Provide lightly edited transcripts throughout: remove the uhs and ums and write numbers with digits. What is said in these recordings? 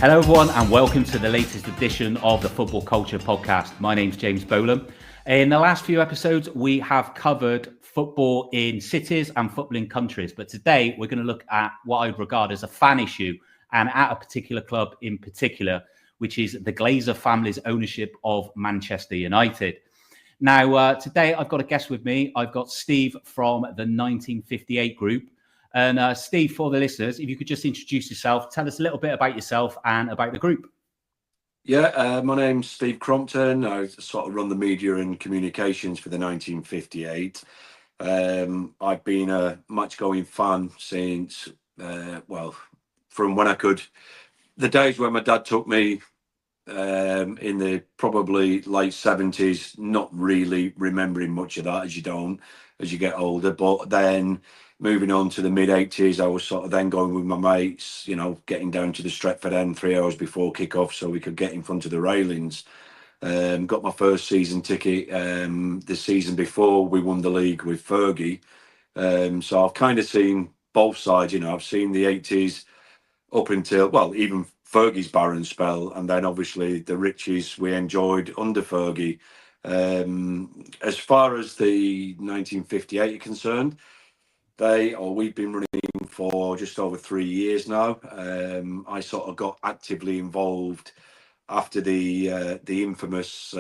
Hello everyone and welcome to the latest edition of the Football Culture Podcast. My name's James Bolam. In the last few episodes, we have covered football in cities and football in countries. But today we're going to look at what I would regard as a fan issue and at a particular club in particular, which is the Glazer family's ownership of Manchester United. Now, today I've got a guest with me. I've got Steve from the 1958 group. And Steve, for the listeners, if you could just introduce yourself, tell us a little bit about yourself and about the group. Yeah, my name's Steve Crompton. I sort of run the media and communications for the 1958. I've been a match-going fan since, from when I could. The days when my dad took me in the probably late 70s, not really remembering much of that as you get older. But then moving on to the mid-80s, I was sort of then going with my mates, getting down to the Stretford End 3 hours before kick-off so we could get in front of the railings. Got my first season ticket the season before we won the league with Fergie. So I've kind of seen both sides. I've seen the 80s up until, even Fergie's barren spell, and then obviously the riches we enjoyed under Fergie. As far as the 1958 are concerned, we've been running for just over 3 years now. I sort of got actively involved after the infamous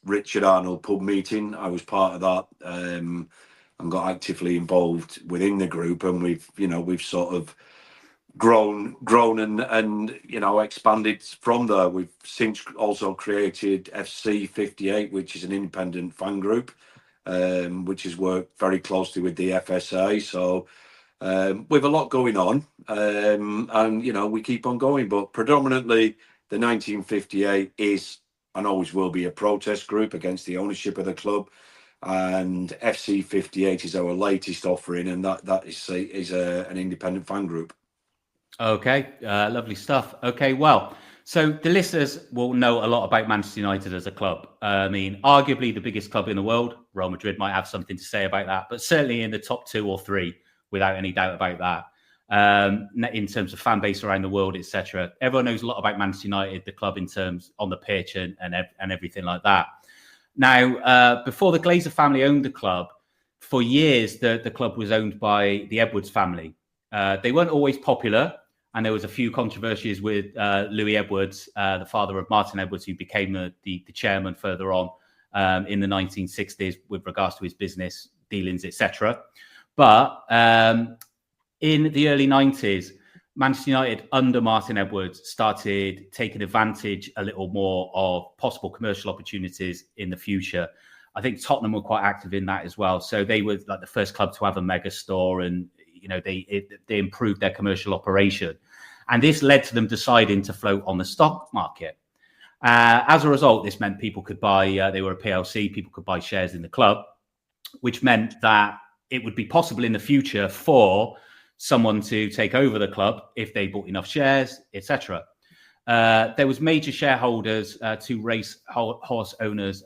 Richard Arnold pub meeting. I was part of that and got actively involved within the group, and we've sort of grown and expanded from there. We've since also created FC 58, which is an independent fan group, which has worked very closely with the FSA. So we've a lot going on, and we keep on going. But predominantly, the 1958 is and always will be a protest group against the ownership of the club. And FC 58 is our latest offering, and that is an independent fan group. Okay, lovely stuff. Okay, well, so the listeners will know a lot about Manchester United as a club. I mean, arguably the biggest club in the world. Real Madrid might have something to say about that, but certainly in the top 2 or 3, without any doubt about that. In terms of fan base around the world, etc., everyone knows a lot about Manchester United, the club in terms on the pitch and everything like that. Now, before the Glazer family owned the club, for years the club was owned by the Edwards family. They weren't always popular. And there was a few controversies with Louis Edwards, the father of Martin Edwards, who became the chairman further on in the 1960s with regards to his business dealings, etc. But in the early 90s, Manchester United under Martin Edwards started taking advantage a little more of possible commercial opportunities in the future. I think Tottenham were quite active in that as well. So they were like the first club to have a mega store, and they improved their commercial operation. And this led to them deciding to float on the stock market. As a result, this meant people could buy, they were a PLC, people could buy shares in the club, which meant that it would be possible in the future for someone to take over the club if they bought enough shares, etc. There was major shareholders, 2 race horse owners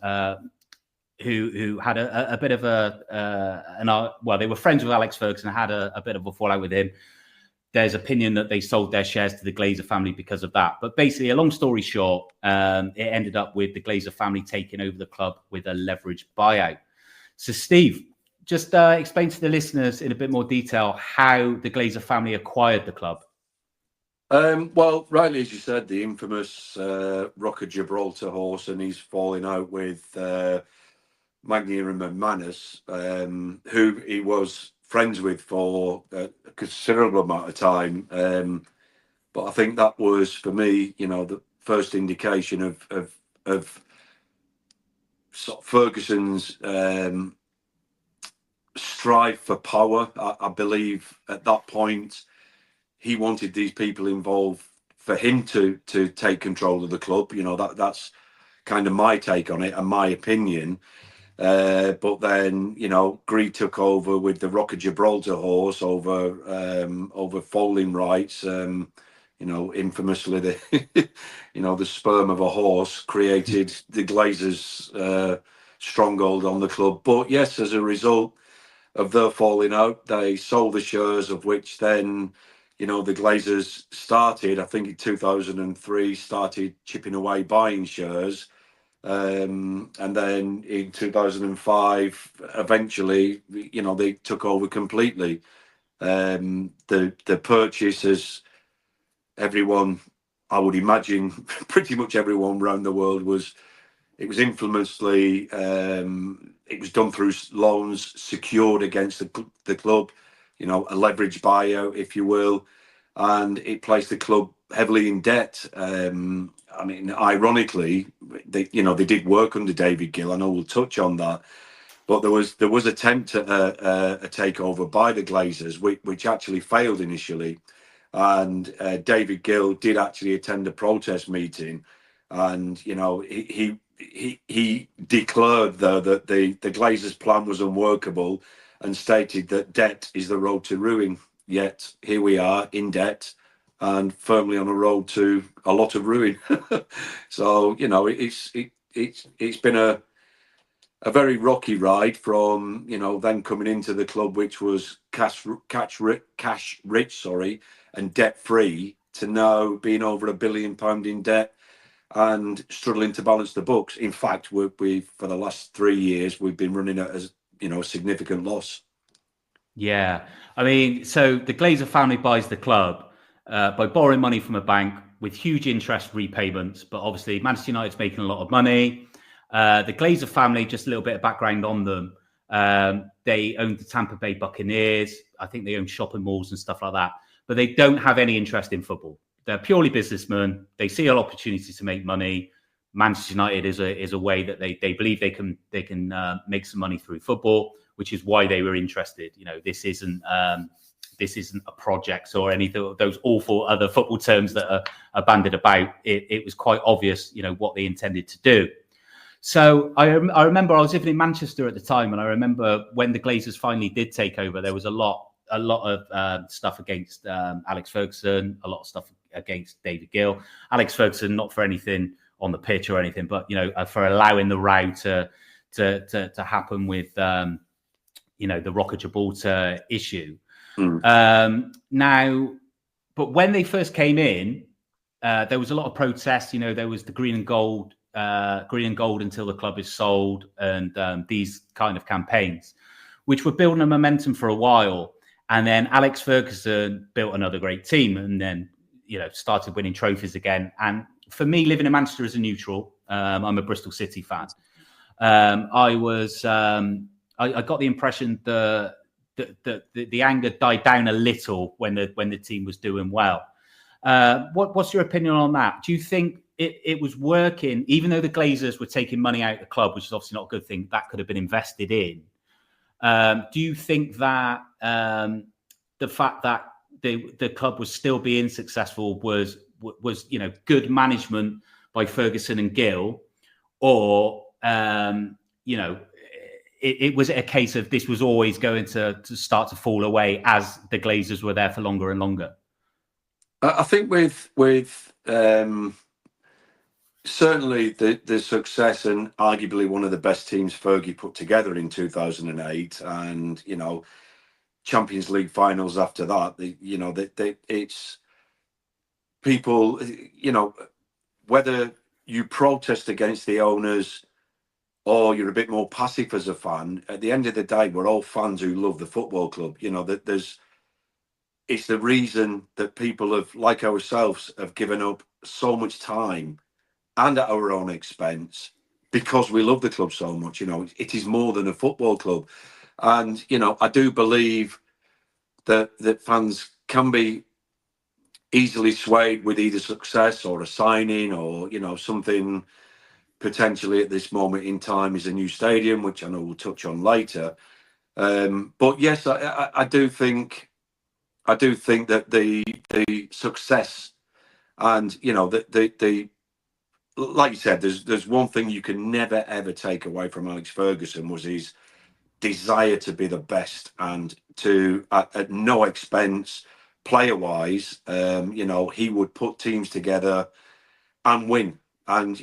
who had a bit of they were friends with Alex Ferguson, had a bit of a fallout with him. There's opinion that they sold their shares to the Glazer family because of that. But basically, a long story short, it ended up with the Glazer family taking over the club with a leveraged buyout. So, Steve, just explain to the listeners in a bit more detail how the Glazer family acquired the club. Rightly, as you said, the infamous Rock of Gibraltar horse and he's falling out with Magnier and McManus, who he was friends with for a considerable amount of time. But I think that was, for me, the first indication of sort of Ferguson's strive for power. I believe at that point he wanted these people involved for him to take control of the club. That's kind of my take on it and my opinion. But then, greed took over with the Rock of Gibraltar horse over foaling rights. Infamously, the sperm of a horse created the Glazers' stronghold on the club. But yes, as a result of their falling out, they sold the shares, of which then, the Glazers started, I think in 2003, started chipping away buying shares. And then in 2005, eventually, they took over completely. The purchase, as everyone, I would imagine, pretty much everyone around the world it was infamously, it was done through loans secured against the club, a leveraged buyout, if you will, and it placed the club heavily in debt. I mean, ironically, they did work under David Gill. I know we'll touch on that, but there was attempt at a takeover by the Glazers, which actually failed initially, and David Gill did actually attend a protest meeting, and he declared though that the Glazers' plan was unworkable, and stated that debt is the road to ruin. Yet here we are in debt and firmly on a road to a lot of ruin. So it's been a very rocky ride from then coming into the club, which was cash rich, and debt free, to now being over £1 billion in debt and struggling to balance the books. In fact, we for the last 3 years we've been running at a significant loss. Yeah, I mean, so the Glazer family buys the club by borrowing money from a bank with huge interest repayments, but obviously Manchester United's making a lot of money. The Glazer family, just a little bit of background on them. They own the Tampa Bay Buccaneers. I think they own shopping malls and stuff like that, but they don't have any interest in football. They're purely businessmen. They see an opportunity to make money. Manchester United is a way that they believe they can make some money through football, which is why they were interested. This isn't a project or anything of those awful other football terms that are bandied about. It was quite obvious, what they intended to do. So I remember I was living in Manchester at the time, and I remember when the Glazers finally did take over, there was a lot of stuff against Alex Ferguson, a lot of stuff against David Gill. Alex Ferguson, not for anything on the pitch or anything, but for allowing the row to happen with the Rock of Gibraltar issue. Now, but when they first came in, there was a lot of protests. There was the green and gold until the club is sold, and these kind of campaigns, which were building a momentum for a while. And then Alex Ferguson built another great team, and then started winning trophies again. And for me, living in Manchester as a neutral, I'm a Bristol City fan. I got the impression the anger died down a little when the team was doing well. What's your opinion on that? Do you think it was working, even though the Glazers were taking money out of the club, which is obviously not a good thing, that could have been invested in? Do you think that the fact that the club was still being successful was good management by Ferguson and Gill, or it was a case of this was always going to start to fall away as the Glazers were there for longer and longer? I think with certainly the success, and arguably one of the best teams Fergie put together in 2008, and Champions League finals after that, it's people, whether you protest against the owners or you're a bit more passive as a fan, at the end of the day, we're all fans who love the football club. It's the reason that people have, like ourselves, have given up so much time and at our own expense because we love the club so much. It is more than a football club. And, I do believe that fans can be easily swayed with either success or a signing or, something potentially at this moment in time is a new stadium, which I know we'll touch on later. But yes, I do think that the success and, the like you said, there's one thing you can never, ever take away from Alex Ferguson was his desire to be the best and to, at no expense, player-wise, he would put teams together and win. And,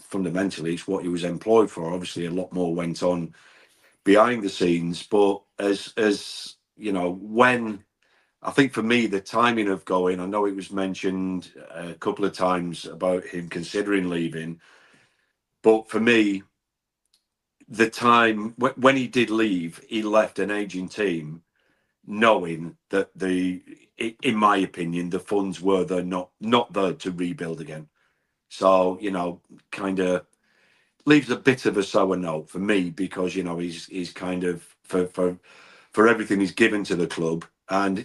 fundamentally, it's what he was employed for. Obviously, a lot more went on behind the scenes. But as when I think for me, the timing of going, I know it was mentioned a couple of times about him considering leaving, but for me, the time when he did leave, he left an aging team, knowing that in my opinion, the funds were there not there to rebuild again. So kind of leaves a bit of a sour note for me, because he's kind of for everything he's given to the club, and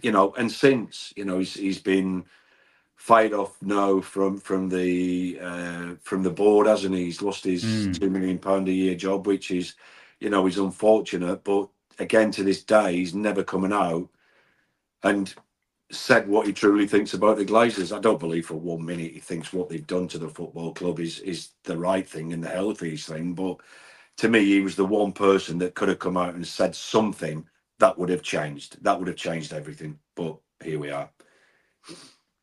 since he's been fired off now from the board, hasn't he? He's lost his £2 million a year job, which is is unfortunate, but again, to this day, he's never coming out and said what he truly thinks about the Glazers. I don't believe for 1 minute he thinks what they've done to the football club is the right thing and the healthiest thing. But to me, he was the one person that could have come out and said something that would have changed. That would have changed everything. But here we are.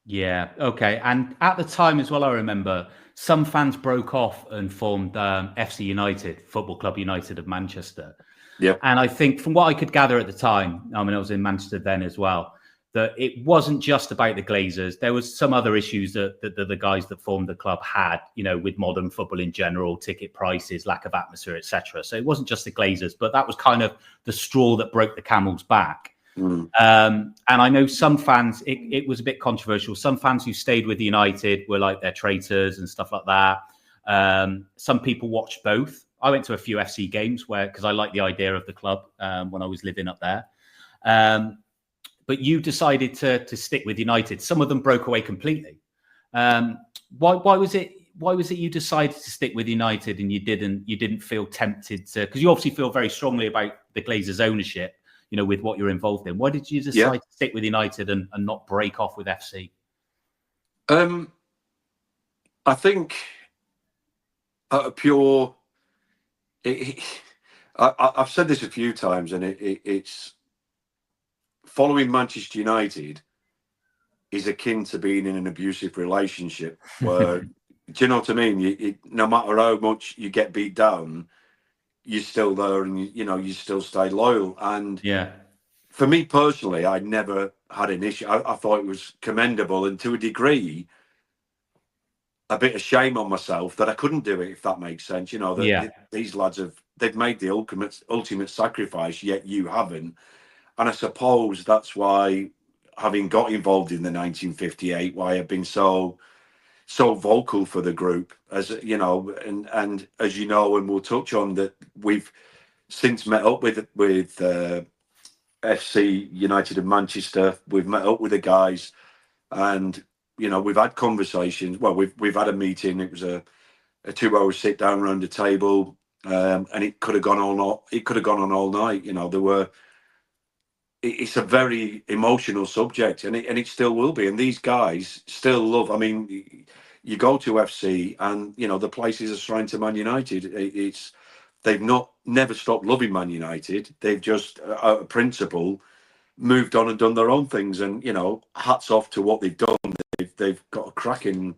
Yeah, okay. And at the time as well, I remember some fans broke off and formed FC United, Football Club United of Manchester. Yeah. And I think from what I could gather at the time, I mean, I was in Manchester then as well, that it wasn't just about the Glazers. There was some other issues that the guys that formed the club had, with modern football in general, ticket prices, lack of atmosphere, etc. So it wasn't just the Glazers, but that was kind of the straw that broke the camel's back. And I know some fans, it was a bit controversial. Some fans who stayed with United were like they're traitors and stuff like that. Some people watched both. I went to a few FC games because I liked the idea of the club when I was living up there. But you decided to stick with United. Some of them broke away completely. Why was it you decided to stick with United and you didn't feel tempted to? Because you obviously feel very strongly about the Glazers' ownership, with what you're involved in. Why did you decide to stick with United and not break off with FC? I think a pure. I've said this a few times, and it's following Manchester United is akin to being in an abusive relationship where, do you know what I mean? No matter how much you get beat down, you're still there, and you still stay loyal. And for me personally, I never had an issue. I thought it was commendable, and to a degree, a bit of shame on myself that I couldn't do it, if that makes sense. These lads they've made the ultimate sacrifice, yet you haven't. And I suppose that's why, having got involved in the 1958, why I've been so vocal for the group, as and as and we'll touch on that, we've since met up with FC United of Manchester. We've met up with the guys, and we've had conversations. Well, we've had a meeting. It was a 2-hour sit down around the table, and it could have gone on. It could have gone on all night. It's a very emotional subject, and it still will be. And these guys still love. I mean, you go to FC, and the place is a shrine to Man United. They've never stopped loving Man United. They've just, out of principle, moved on and done their own things. And hats off to what they've done. They've got a cracking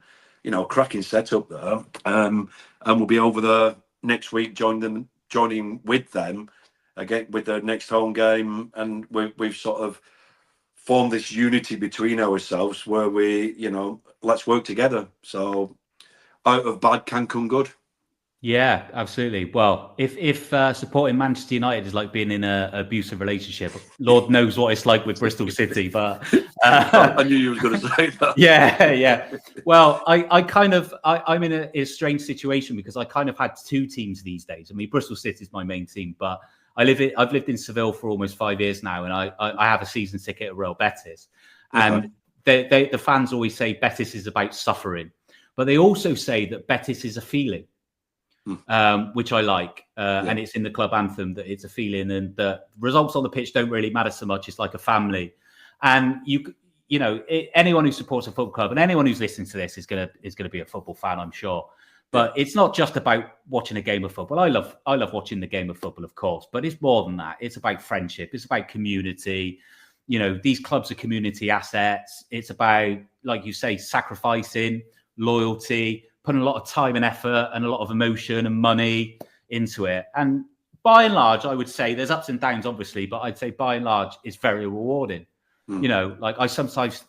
setup there. And we'll be over there next week, joining with them again with their next home game. And we've sort of formed this unity between ourselves where let's work together. So out of bad can come good. Yeah, absolutely. Well, if supporting Manchester United is like being in an abusive relationship, Lord knows what it's like with Bristol City. But I knew you were going to say that. Yeah. Well, I'm in a strange situation because I kind of had two teams these days. I mean, Bristol City is my main team, but I've lived in Seville for almost 5 years now, and I have a season ticket at Real Betis, and the fans always say Betis is about suffering, but they also say that Betis is a feeling. Which I like, and it's in the club anthem that it's a feeling, and the results on the pitch don't really matter so much. It's like a family, and anyone who supports a football club and anyone who's listening to this is gonna be a football fan, I'm sure. But it's not just about watching a game of football. I love watching the game of football, of course, but it's more than that. It's about friendship. It's about community. These clubs are community assets. It's about, like you say, sacrificing, loyalty, putting a lot of time and effort and a lot of emotion and money into it. And by and large, I would say there's ups and downs, obviously, but I'd say by and large, it's very rewarding. You know, like I sometimes,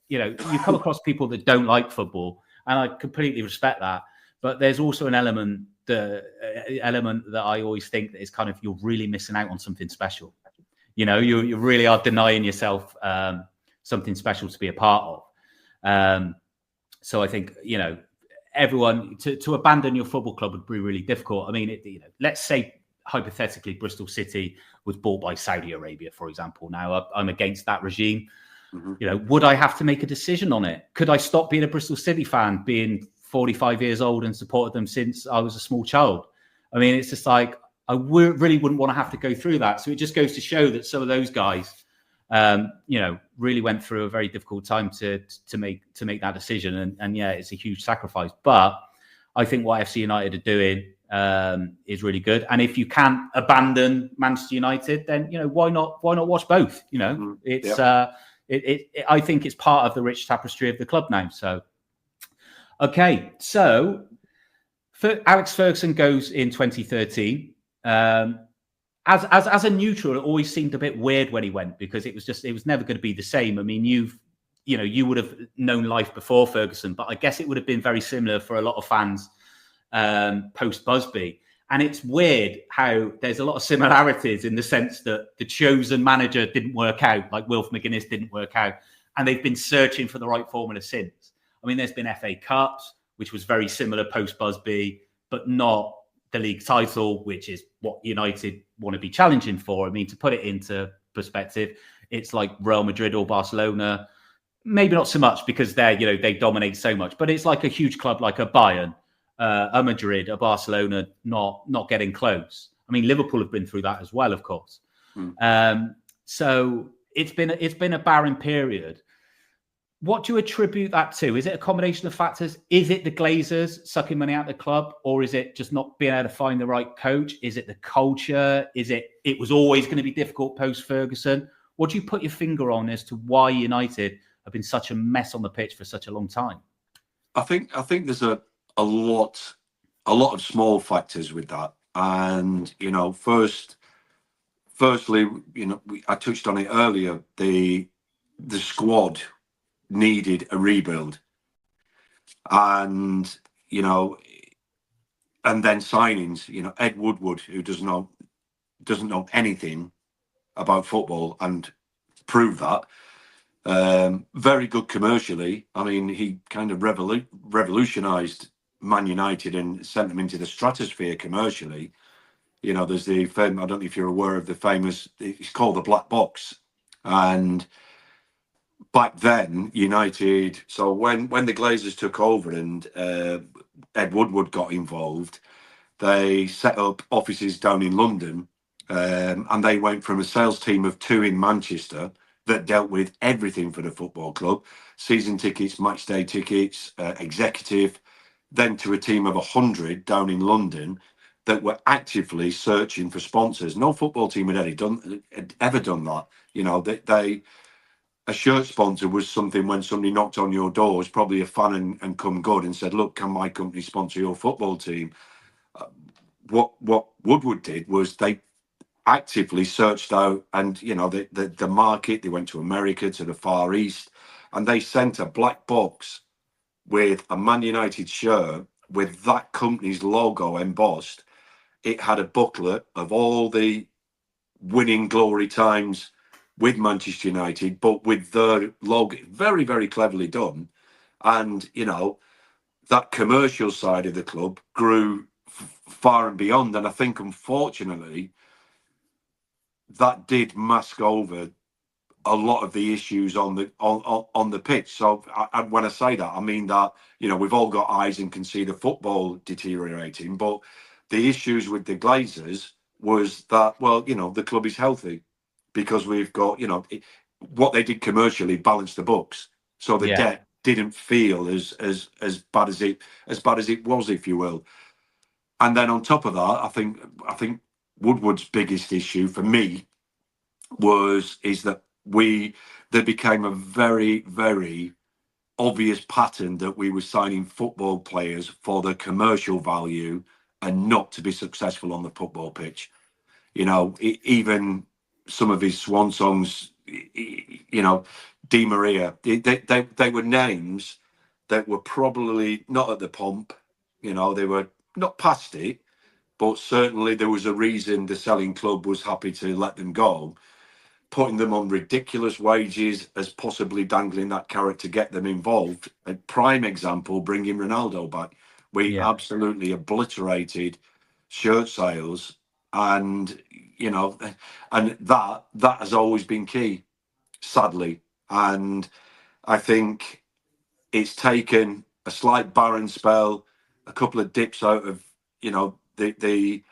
you know, you come across people that don't like football, and I completely respect that. But there's also an element that I always think that is kind of, you're really missing out on something special. You know, you really are denying yourself something special to be a part of. So I think, you know, everyone to abandon your football club would be really difficult. I mean, you know, let's say hypothetically Bristol City was bought by Saudi Arabia, for example. Now I'm against that regime. You know, would I have to make a decision on it? Could I stop being a Bristol City fan, being 45 years old and supported them since I was a small child? I mean, it's just like, I really wouldn't want to have to go through that. So it just goes to show that some of those guys, you know, really went through a very difficult time to make that decision. And yeah, it's a huge sacrifice. But I think what FC United are doing is really good. And if you can't abandon Manchester United, then, you know, why not watch both? You know, it's I think it's part of the rich tapestry of the club now. So, okay, so Alex Ferguson goes in 2013. As a neutral, it always seemed a bit weird when he went, because it was never going to be the same. I mean, you would have known life before Ferguson, but I guess it would have been very similar for a lot of fans post Busby. And it's weird how there's a lot of similarities in the sense that the chosen manager didn't work out, like Wilf McGuinness didn't work out, and they've been searching for the right formula since. I mean, there's been FA Cups, which was very similar post Busby, but not the league title, which is what United want to be challenging for. I mean, to put it into perspective, it's like Real Madrid or Barcelona. Maybe not so much because they dominate so much, but it's like a huge club like a Bayern, a Madrid, a Barcelona, not getting close. I mean, Liverpool have been through that as well, of course. So it's been a barren period. What do you attribute that to? Is it a combination of factors? Is it the Glazers sucking money out of the club, or is it just not being able to find the right coach? Is it the culture? Is it was always going to be difficult post Ferguson? What do you put your finger on as to why United have been such a mess on the pitch for such a long time? I think there's a lot of small factors with that, and you know, firstly, you know, I touched on it earlier. The squad needed a rebuild, and you know, and then signings. You know, Ed Woodward, who doesn't know anything about football, and proved that. Very good commercially. I mean, he kind of revolutionised Man United and sent them into the stratosphere commercially. You know, there's the I don't know if you're aware of the famous. It's called the Black Box, and back then United. So when the Glazers took over and Ed Woodward got involved, they set up offices down in London, and they went from a sales team of 2 in Manchester that dealt with everything for the football club, season tickets, match day tickets, executive, then to a team of 100 down in London that were actively searching for sponsors. No football team had ever done that. You know, a shirt sponsor was something when somebody knocked on your door, was probably a fan and come good and said, look, can my company sponsor your football team? What Woodward did was they actively searched out, and you know, the market. They went to America, to the Far East, and they sent a black box with a Man United shirt with that company's logo embossed. It had a booklet of all the winning glory times with Manchester United, but with their logo. Very, very cleverly done. And you know, that commercial side of the club grew far and beyond. And I think, unfortunately, that did mask over a lot of the issues on the pitch. So when I say that, I mean that, you know, we've all got eyes and can see the football deteriorating, but the issues with the Glazers was that, well, you know, the club is healthy because we've got, you know, what they did commercially balanced the books, so the debt didn't feel as bad as it was, if you will. And then on top of that, I think Woodward's biggest issue for me is that there became a very, very obvious pattern that we were signing football players for the commercial value and not to be successful on the football pitch. You know, even some of his swan songs you know, Di Maria. They were names that were probably not at the pump. You know, they were not past it, but certainly there was a reason the selling club was happy to let them go, putting them on ridiculous wages as possibly dangling that carrot to get them involved. A prime example, bringing Ronaldo back. We Yeah. absolutely obliterated shirt sales, and you know, and that has always been key, sadly. And I think it's taken a slight barren spell, a couple of dips out of, you know, the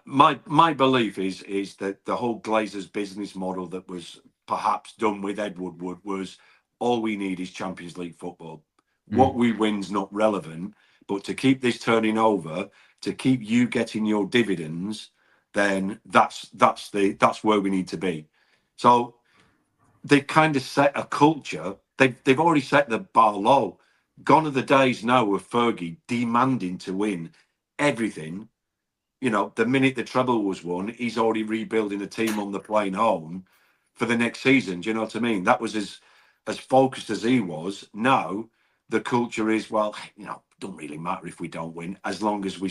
my belief is that the whole Glazers business model that was perhaps done with Ed Woodward was, all we need is Champions League football. What we win's not relevant, but to keep this turning over, to keep you getting your dividends, then that's where we need to be. So they kind of set a culture. They've already set the bar low. Gone are the days now of Fergie demanding to win everything. You know, the minute the treble was won, he's already rebuilding a team on the plane home for the next season. Do you know what I mean? That was as focused as he was. Now the culture is, well, you know, don't really matter if we don't win, as long as we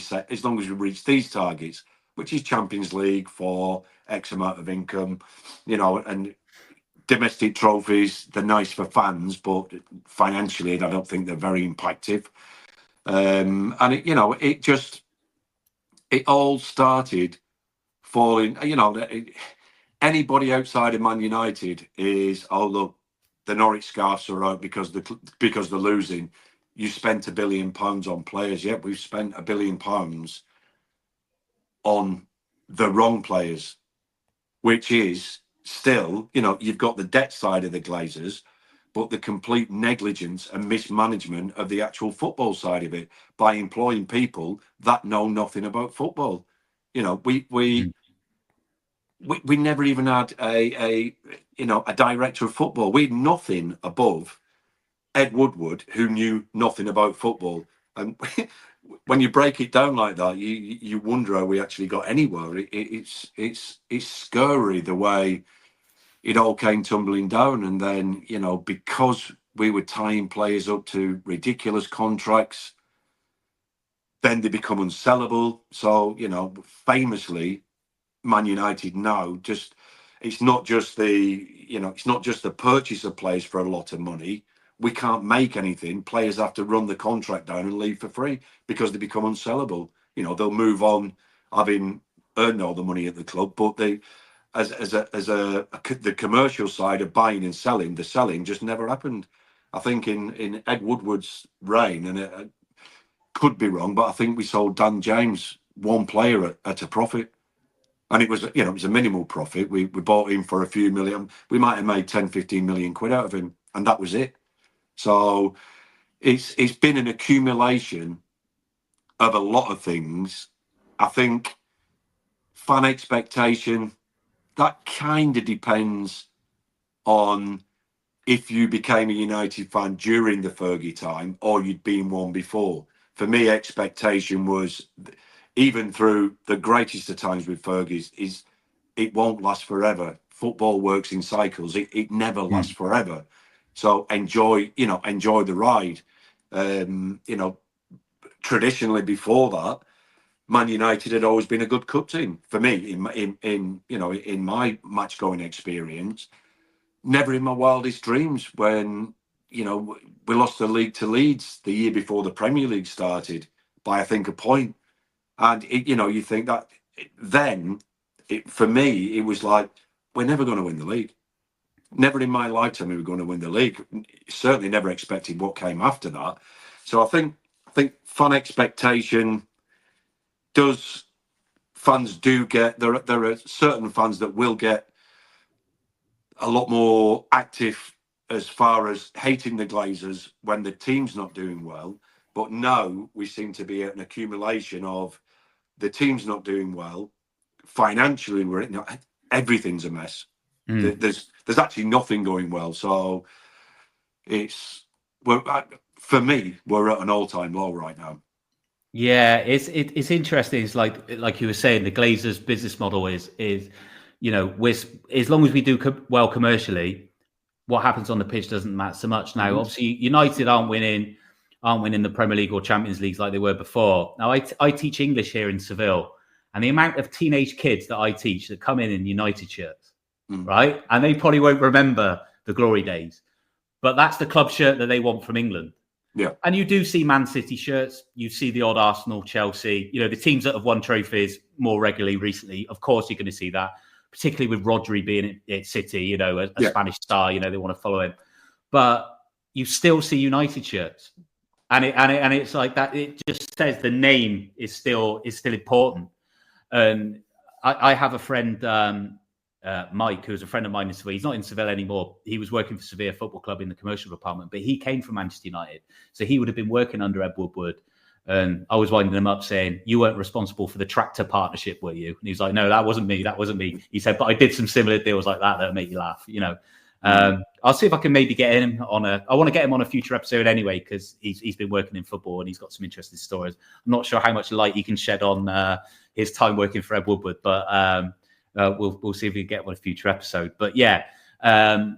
reach these targets, which is Champions League for X amount of income, you know, and domestic trophies. They're nice for fans, but financially, I don't think they're very impactful. And it, you know, it all started falling. You know, anybody outside of Man United is, oh look, the Norwich Scarfs are out because they're losing. You spent £1 billion on players. Yep, we've spent £1 billion on the wrong players, which is still, you know, you've got the debt side of the Glazers, but the complete negligence and mismanagement of the actual football side of it by employing people that know nothing about football. You know, we never even had a you know, a director of football. We had nothing above Ed Woodward, who knew nothing about football. And when you break it down like that, you wonder how we actually got anywhere. It's scary the way it all came tumbling down. And then, you know, because we were tying players up to ridiculous contracts, then they become unsellable. So, you know, famously, Man United now just, it's not just the purchase of players for a lot of money. We can't make anything. Players have to run the contract down and leave for free because they become unsellable. You know, they'll move on having earned all the money at the club, but they, the commercial side of buying and selling, the selling just never happened. I think in Ed Woodward's reign, and it could be wrong, but I think we sold Dan James, one player, at a profit. And it was, you know, it was a minimal profit. We bought him for a few million. We might have made 10, 15 million quid out of him, and that was it. So it's been an accumulation of a lot of things. I think fan expectation, that kind of depends on if you became a United fan during the Fergie time or you'd been one before. For me, expectation was, even through the greatest of times with Fergie's, is it won't last forever. Football works in cycles. It never lasts forever. So enjoy the ride. You know, traditionally before that, Man United had always been a good cup team for me in my match going experience. Never in my wildest dreams when, you know, we lost the league to Leeds the year before the Premier League started by, I think, a point. And you know, you think that then, for me, it was like, we're never going to win the league. Never in my lifetime we were going to win the league. Certainly never expected what came after that. So I think fan expectation does, fans do get, there are certain fans that will get a lot more active as far as hating the Glazers when the team's not doing well. But now we seem to be at an accumulation of, the team's not doing well. Financially, everything's a mess. There's actually nothing going well. So for me, we're at an all-time low right now. Yeah, it's interesting. It's like you were saying, the Glazers business model is you know, as long as we do well commercially, what happens on the pitch doesn't matter so much. Now, obviously, United aren't winning the Premier League or Champions Leagues like they were before. Now, I teach English here in Seville, and the amount of teenage kids that I teach that come in United shirts, right? And they probably won't remember the glory days, but that's the club shirt that they want from England. Yeah. And you do see Man City shirts. You see the odd Arsenal, Chelsea, you know, the teams that have won trophies more regularly recently. Of course, you're going to see that, particularly with Rodri being at City, you know, a Spanish star, you know, they want to follow him. But you still see United shirts. And it's like that. It just says the name is still important. And I have a friend, Mike, who's a friend of mine in Seville. He's not in Seville anymore. He was working for Sevilla Football Club in the commercial department, but he came from Manchester United. So he would have been working under Ed Woodward. And I was winding him up saying, you weren't responsible for the tractor partnership, were you? And he was like, no, that wasn't me. That wasn't me. He said, but I did some similar deals like that that'll make you laugh, you know. I'll see if I can maybe get him on I want to get him on a future episode anyway, because he's been working in football and he's got some interesting stories. I'm not sure how much light he can shed on his time working for Ed Woodward, but we'll see if we can get one a future episode. But yeah, and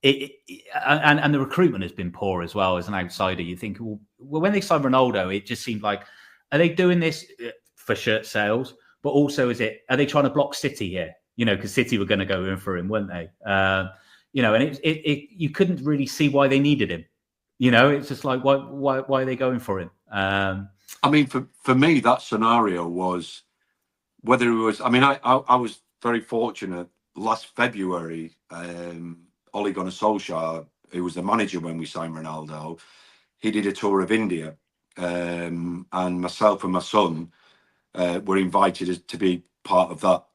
the recruitment has been poor as well. As an outsider, you think, well, when they signed Ronaldo, it just seemed like, are they doing this for shirt sales? But also, are they trying to block City here? You know, because City were going to go in for him, weren't they? You know, and you couldn't really see why they needed him. You know, it's just like, why are they going for him? I mean, for me, that scenario was whether it was. I mean, I was very fortunate. Last February, Ole Gunnar Solskjaer, who was the manager when we signed Ronaldo, he did a tour of India, and myself and my son were invited to be part of that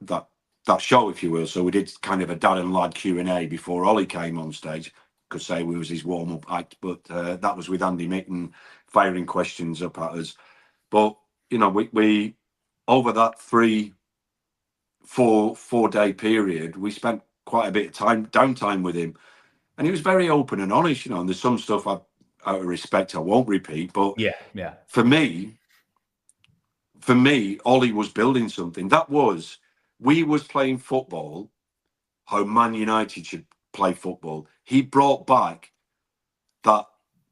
show, if you will. So we did kind of a dad and lad Q&A before Ollie came on stage. Could say we was his warm-up act, but that was with Andy Mitten firing questions up at us. But, you know, we over that 4 day period, we spent quite a bit of downtime with him. And he was very open and honest, you know, and there's some stuff out of respect I won't repeat. But yeah. For me, Ollie was building something. We was playing football how Man United should play football. He brought back that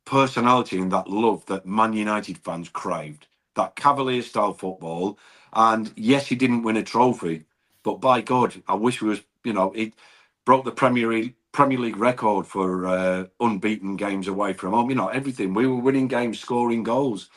personality and that love that Man United fans craved, that Cavalier style football. And yes, he didn't win a trophy, but by God, I wish we was, you know, it broke the Premier League record for unbeaten games away from home. You know, everything. We were winning games, scoring goals.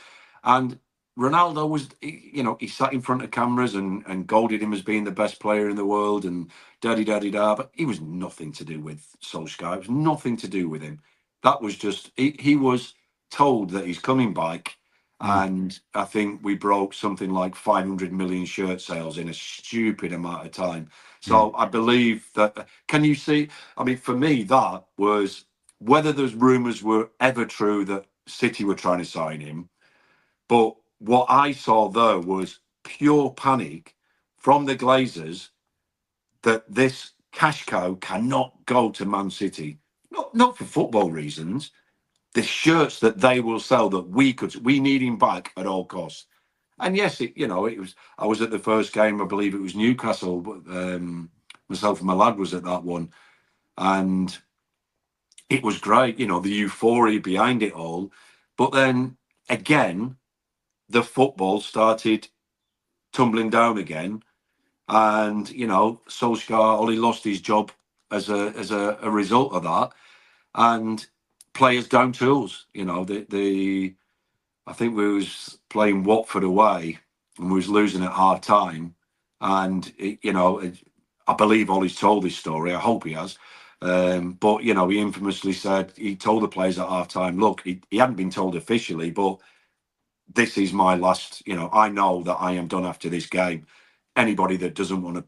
And Ronaldo was, you know, he sat in front of cameras and goaded him as being the best player in the world and da-di-da-di-da, but he was nothing to do with Solskjaer. It was nothing to do with him. That was just, he was told that he's coming back, and I think we broke something like 500 million shirt sales in a stupid amount of time. So I believe that, can you see, I mean, for me, that was, whether those rumours were ever true that City were trying to sign him, but what I saw there was pure panic from the Glazers that this cash cow cannot go to Man City. Not for football reasons. The shirts that they will sell that we need him back at all costs. And yes, it was. I was at the first game. I believe it was Newcastle, but myself and my lad was at that one, and it was great. You know, the euphoria behind it all. But then again, the football started tumbling down again, and you know, Solskjaer only lost his job as a result of that, and players down tools. You know, I think we was playing Watford away and we was losing at half time, and I believe Ollie's told this story. I hope he has. But you know, he infamously said he told the players at half time, look, he hadn't been told officially, but this is my last, you know, I know that I am done after this game. Anybody that doesn't want to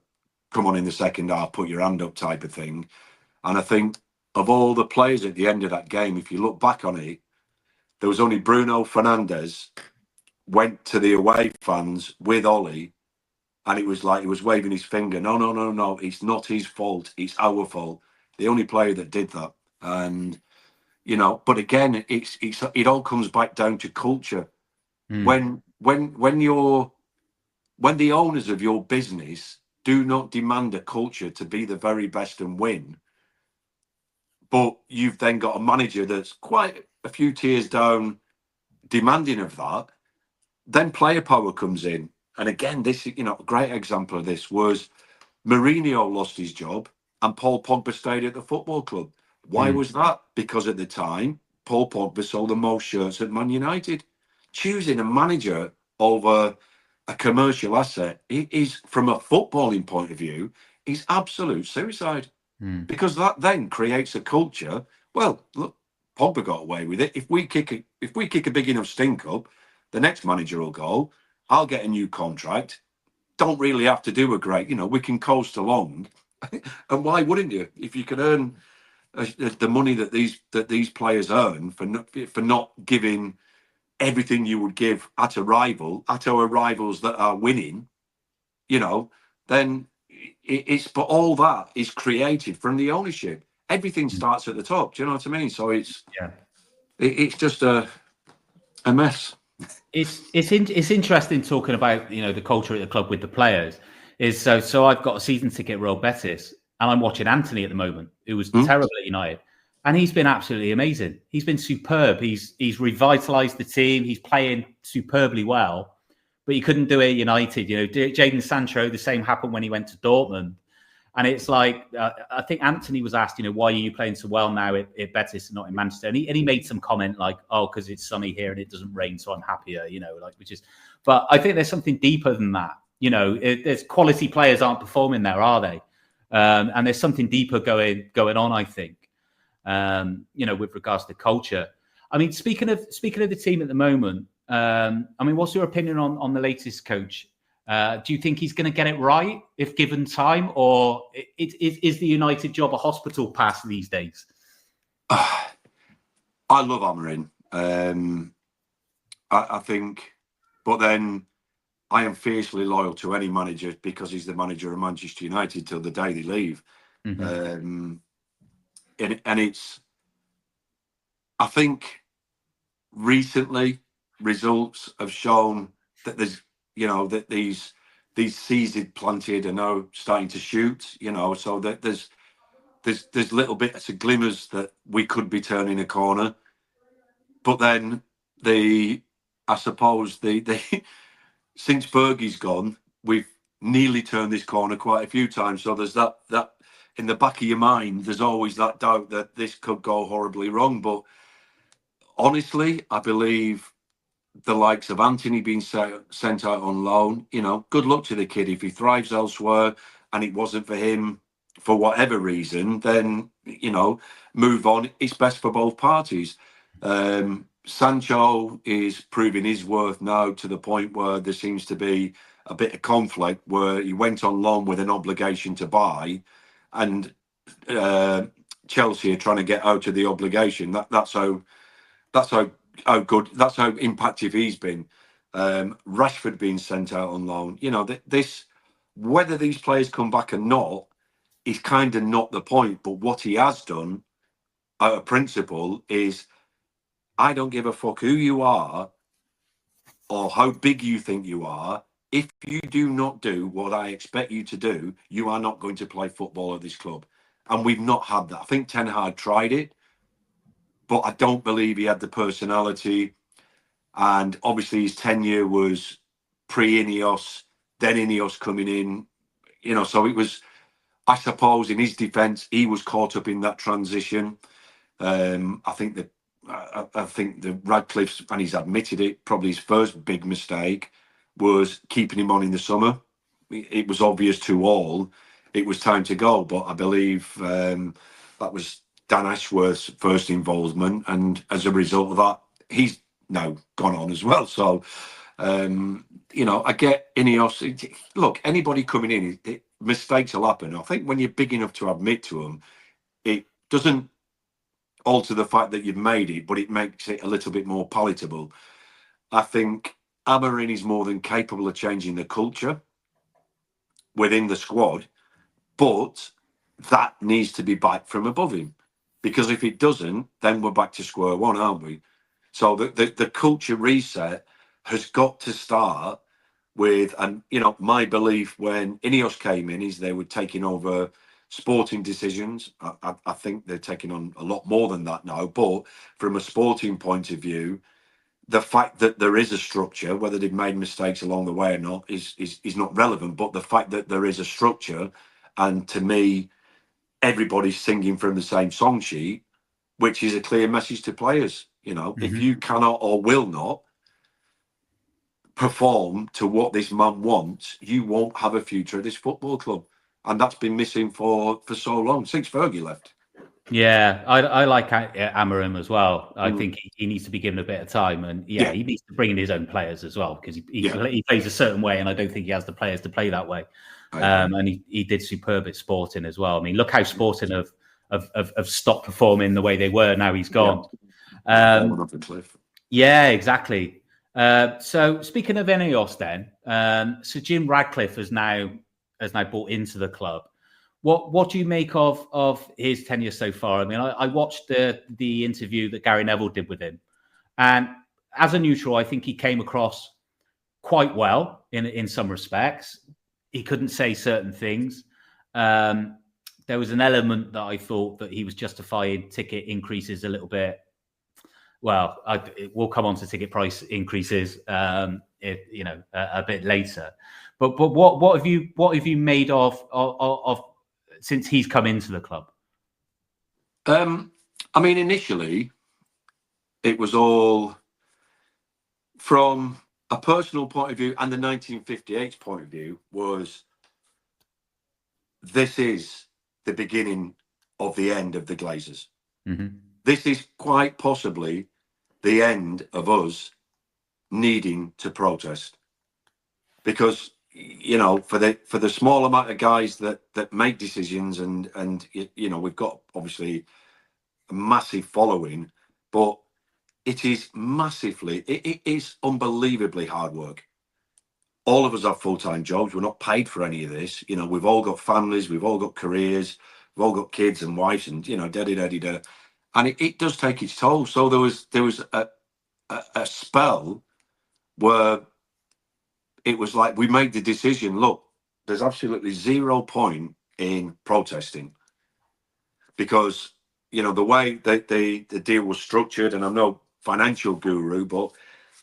come on in the second half, put your hand up type of thing. And I think of all the players at the end of that game, if you look back on it, there was only Bruno Fernandes went to the away fans with Ollie, and it was like he was waving his finger. No, it's not his fault. It's our fault. The only player that did that. And, you know, but again, it all comes back down to culture. When the owners of your business do not demand a culture to be the very best and win. But you've then got a manager that's quite a few tiers down, demanding of that. Then player power comes in. And again, this, a great example of this was Mourinho lost his job and Paul Pogba stayed at the football club. Why was that? Because at the time, Paul Pogba sold the most shirts at Man United. Choosing a manager over a commercial asset is, from a footballing point of view, is absolute suicide. Because that then creates a culture. Well, look, Pogba got away with it. If we kick a big enough stink up, the next manager will go. I'll get a new contract. Don't really have to do a great. We can coast along. And why wouldn't you? If you can earn the money that these players earn for not giving everything you would give at our rivals that are winning, then it's, but all that is created from the ownership. Everything starts at the top. Do you know what I mean? So it's just a mess. It's interesting talking about the culture at the club with the players. So I've got a season ticket at Real Betis, and I'm watching Anthony at the moment, who was terrible at United, and he's been absolutely amazing. He's been superb. He's revitalised the team. He's playing superbly well, but he couldn't do it at United. Jadon Sancho, the same happened when he went to Dortmund. And it's like, I think Anthony was asked, why are you playing so well now at Betis and not in Manchester? And he made some comment like, oh, because it's sunny here and it doesn't rain, so I'm happier, but I think there's something deeper than that. There's quality players aren't performing there, are they? And there's something deeper going on, I think, with regards to culture. I mean, speaking of the team at the moment, what's your opinion on the latest coach? Do you think he's going to get it right if given time, or is the United job a hospital pass these days? I love Amorim. I think, but then I am fiercely loyal to any manager because he's the manager of Manchester United till the day they leave. And it's, I think recently results have shown that there's, that these seeds planted are now starting to shoot, so that there's little bits of glimmers that we could be turning a corner. But then I suppose since Bergie's gone, we've nearly turned this corner quite a few times. So there's that in the back of your mind, there's always that doubt that this could go horribly wrong. But honestly, I believe the likes of Anthony being sent out on loan, good luck to the kid. If he thrives elsewhere and it wasn't for him for whatever reason, then, move on. It's best for both parties. Sancho is proving his worth now to the point where there seems to be a bit of conflict where he went on loan with an obligation to buy, and Chelsea are trying to get out of the obligation. That's how good, that's how impactful he's been. Rashford being sent out on loan. This, whether these players come back or not is kind of not the point. But what he has done out of principle is, I don't give a fuck who you are or how big you think you are. If you do not do what I expect you to do, you are not going to play football at this club. And we've not had that. I think Ten Hag tried it, but I don't believe he had the personality. And obviously his tenure was pre-Ineos, then Ineos coming in, so it was, I suppose, in his defence, he was caught up in that transition. I think the Radcliffe's, and he's admitted it, probably his first big mistake was keeping him on in the summer. It was obvious to all it was time to go, but I believe that was Dan Ashworth's first involvement, and as a result of that, he's now gone on as well. So, I get Ineos. Look, anybody coming in, mistakes will happen. I think when you're big enough to admit to them, it doesn't alter the fact that you've made it, but it makes it a little bit more palatable. I think Amorim is more than capable of changing the culture within the squad, but that needs to be back from above him, because if it doesn't, then we're back to square one, aren't we? So the culture reset has got to start with, and my belief when Ineos came in is they were taking over sporting decisions. I think they're taking on a lot more than that now, but from a sporting point of view, the fact that there is a structure, whether they've made mistakes along the way or not, is not relevant. But the fact that there is a structure, and to me, everybody's singing from the same song sheet, which is a clear message to players. If you cannot or will not perform to what this man wants, you won't have a future at this football club. And that's been missing for so long, since Fergie left. Yeah, I like Amarim as well. I think he needs to be given a bit of time, and he needs to bring in his own players as well, because he plays a certain way, and I don't think he has the players to play that way. And he did superb at Sporting as well. I mean, look how Sporting have stopped performing the way they were. Now he's gone. Falling off the cliff. Yeah, exactly. So speaking of Ineos, then, so Jim Radcliffe has now bought into the club. What do you make of his tenure so far? I mean, I watched the interview that Gary Neville did with him, and as a neutral, I think he came across quite well in some respects. He couldn't say certain things. There was an element that I thought that he was justifying ticket increases a little bit. Well, we'll come on to ticket price increases, a bit later. But what have you made of since he's come into the club? I mean, initially, it was all from a personal point of view, and the 1958 point of view was, this is the beginning of the end of the Glazers. Mm-hmm. This is quite possibly the end of us needing to protest, because for the small amount of guys that make decisions, and we've got obviously a massive following, but it is it is unbelievably hard work. All of us have full-time jobs. We're not paid for any of this. We've all got families, we've all got careers, we've all got kids and wives, and da-da-da-da-da. And it does take its toll. So there was a spell where it was like we made the decision, look, there's absolutely 0 point in protesting, because the way that the deal was structured, and I'm no financial guru, but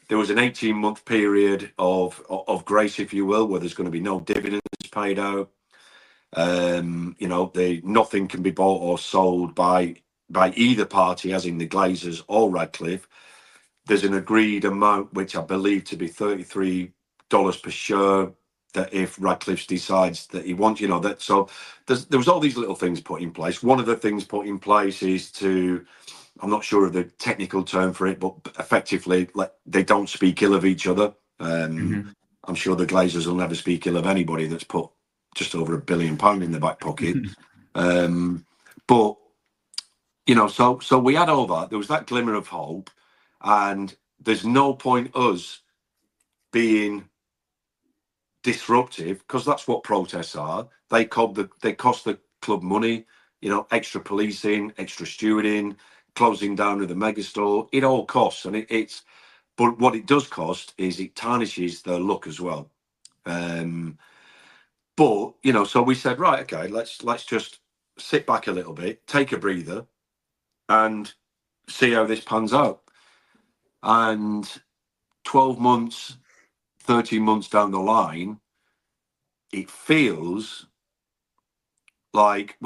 there was an 18-month period of grace, if you will, where there's going to be no dividends paid out. Nothing can be bought or sold by either party, as in the Glazers or Radcliffe. There's an agreed amount, which I believe to be $33 per share, that if Radcliffe decides that he wants, that. So there was all these little things put in place. One of the things put in place is to, I'm not sure of the technical term for it, but effectively, they don't speak ill of each other. I'm sure the Glazers will never speak ill of anybody that's put just over £1 billion in the back pocket. But so we had all that. There was that glimmer of hope, and there's no point us being disruptive, because that's what protests are. They cost the club money. Extra policing, extra stewarding, closing down of the megastore. It all costs, and it's. But what it does cost is it tarnishes their look as well. But so we said, right, okay, let's just sit back a little bit, take a breather, and see how this pans out. And 12 months, 13 months down the line, it feels like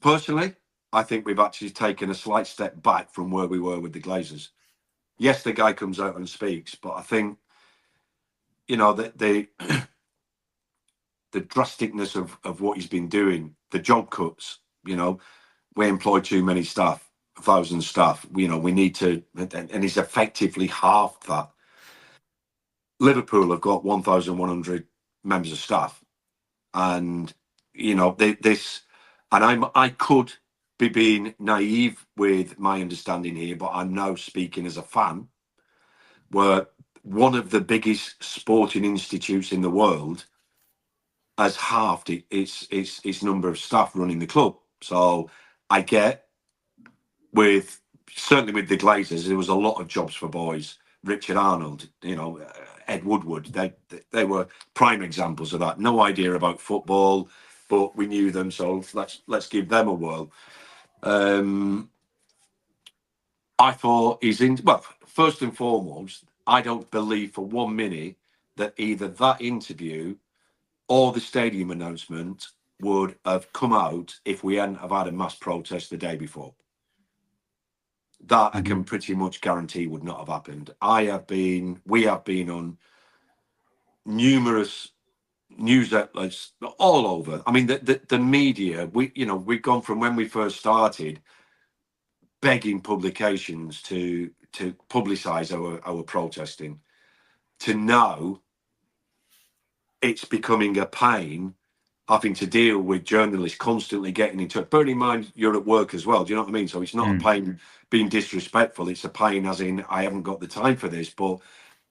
personally, I think we've actually taken a slight step back from where we were with the Glazers. Yes, the guy comes out and speaks, but I think, the drasticness of what he's been doing, the job cuts, we employ too many staff, 1,000 staff, we need to, and he's effectively halved that. Liverpool have got 1,100 members of staff, and I could be being naive with my understanding here, but I'm now speaking as a fan, where one of the biggest sporting institutes in the world has halved its number of staff running the club. So I get, certainly with the Glazers, there was a lot of jobs for boys. Richard Arnold, Ed Woodward. They were prime examples of that. No idea about football, but we knew them, so let's give them a whirl. I thought well, first and foremost, I don't believe for 1 minute that either that interview or the stadium announcement would have come out if we hadn't have had a mass protest the day before. That I can pretty much guarantee would not have happened. We have been on numerous news outlets all over. I mean, the media, we've gone from when we first started begging publications to publicise our protesting, to now it's becoming a pain having to deal with journalists constantly getting in touch. Bearing in mind you're at work as well, do you know what I mean? So it's not a pain being disrespectful, it's a pain as in I haven't got the time for this, but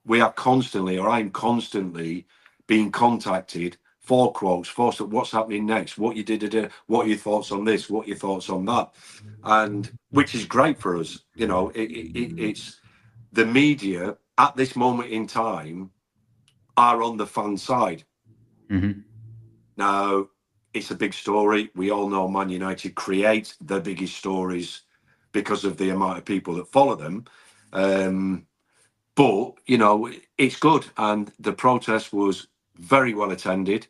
we are constantly, or I'm constantly being contacted for quotes, for what's happening next, what you did, what are your thoughts on this, what are your thoughts on that, and which is great for us. It's the media at this moment in time are on the fan side. Now, it's a big story. We all know Man United create the biggest stories because of the amount of people that follow them. But, it's good. And the protest was very well attended,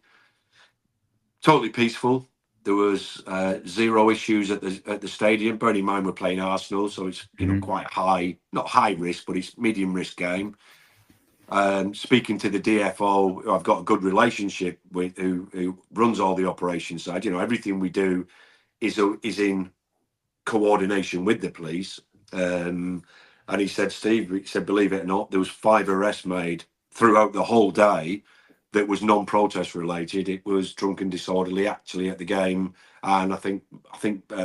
totally peaceful. There was zero issues at the stadium. Bearing in mind we're playing Arsenal, so it's quite high, not high risk, but it's medium risk game. Speaking to the DFO, who I've got a good relationship with, who runs all the operations side. Everything we do is in coordination with the police. And he said, Steve, believe it or not, there was 5 arrests made throughout the whole day that was non-protest related. It was drunk and disorderly actually at the game, and I think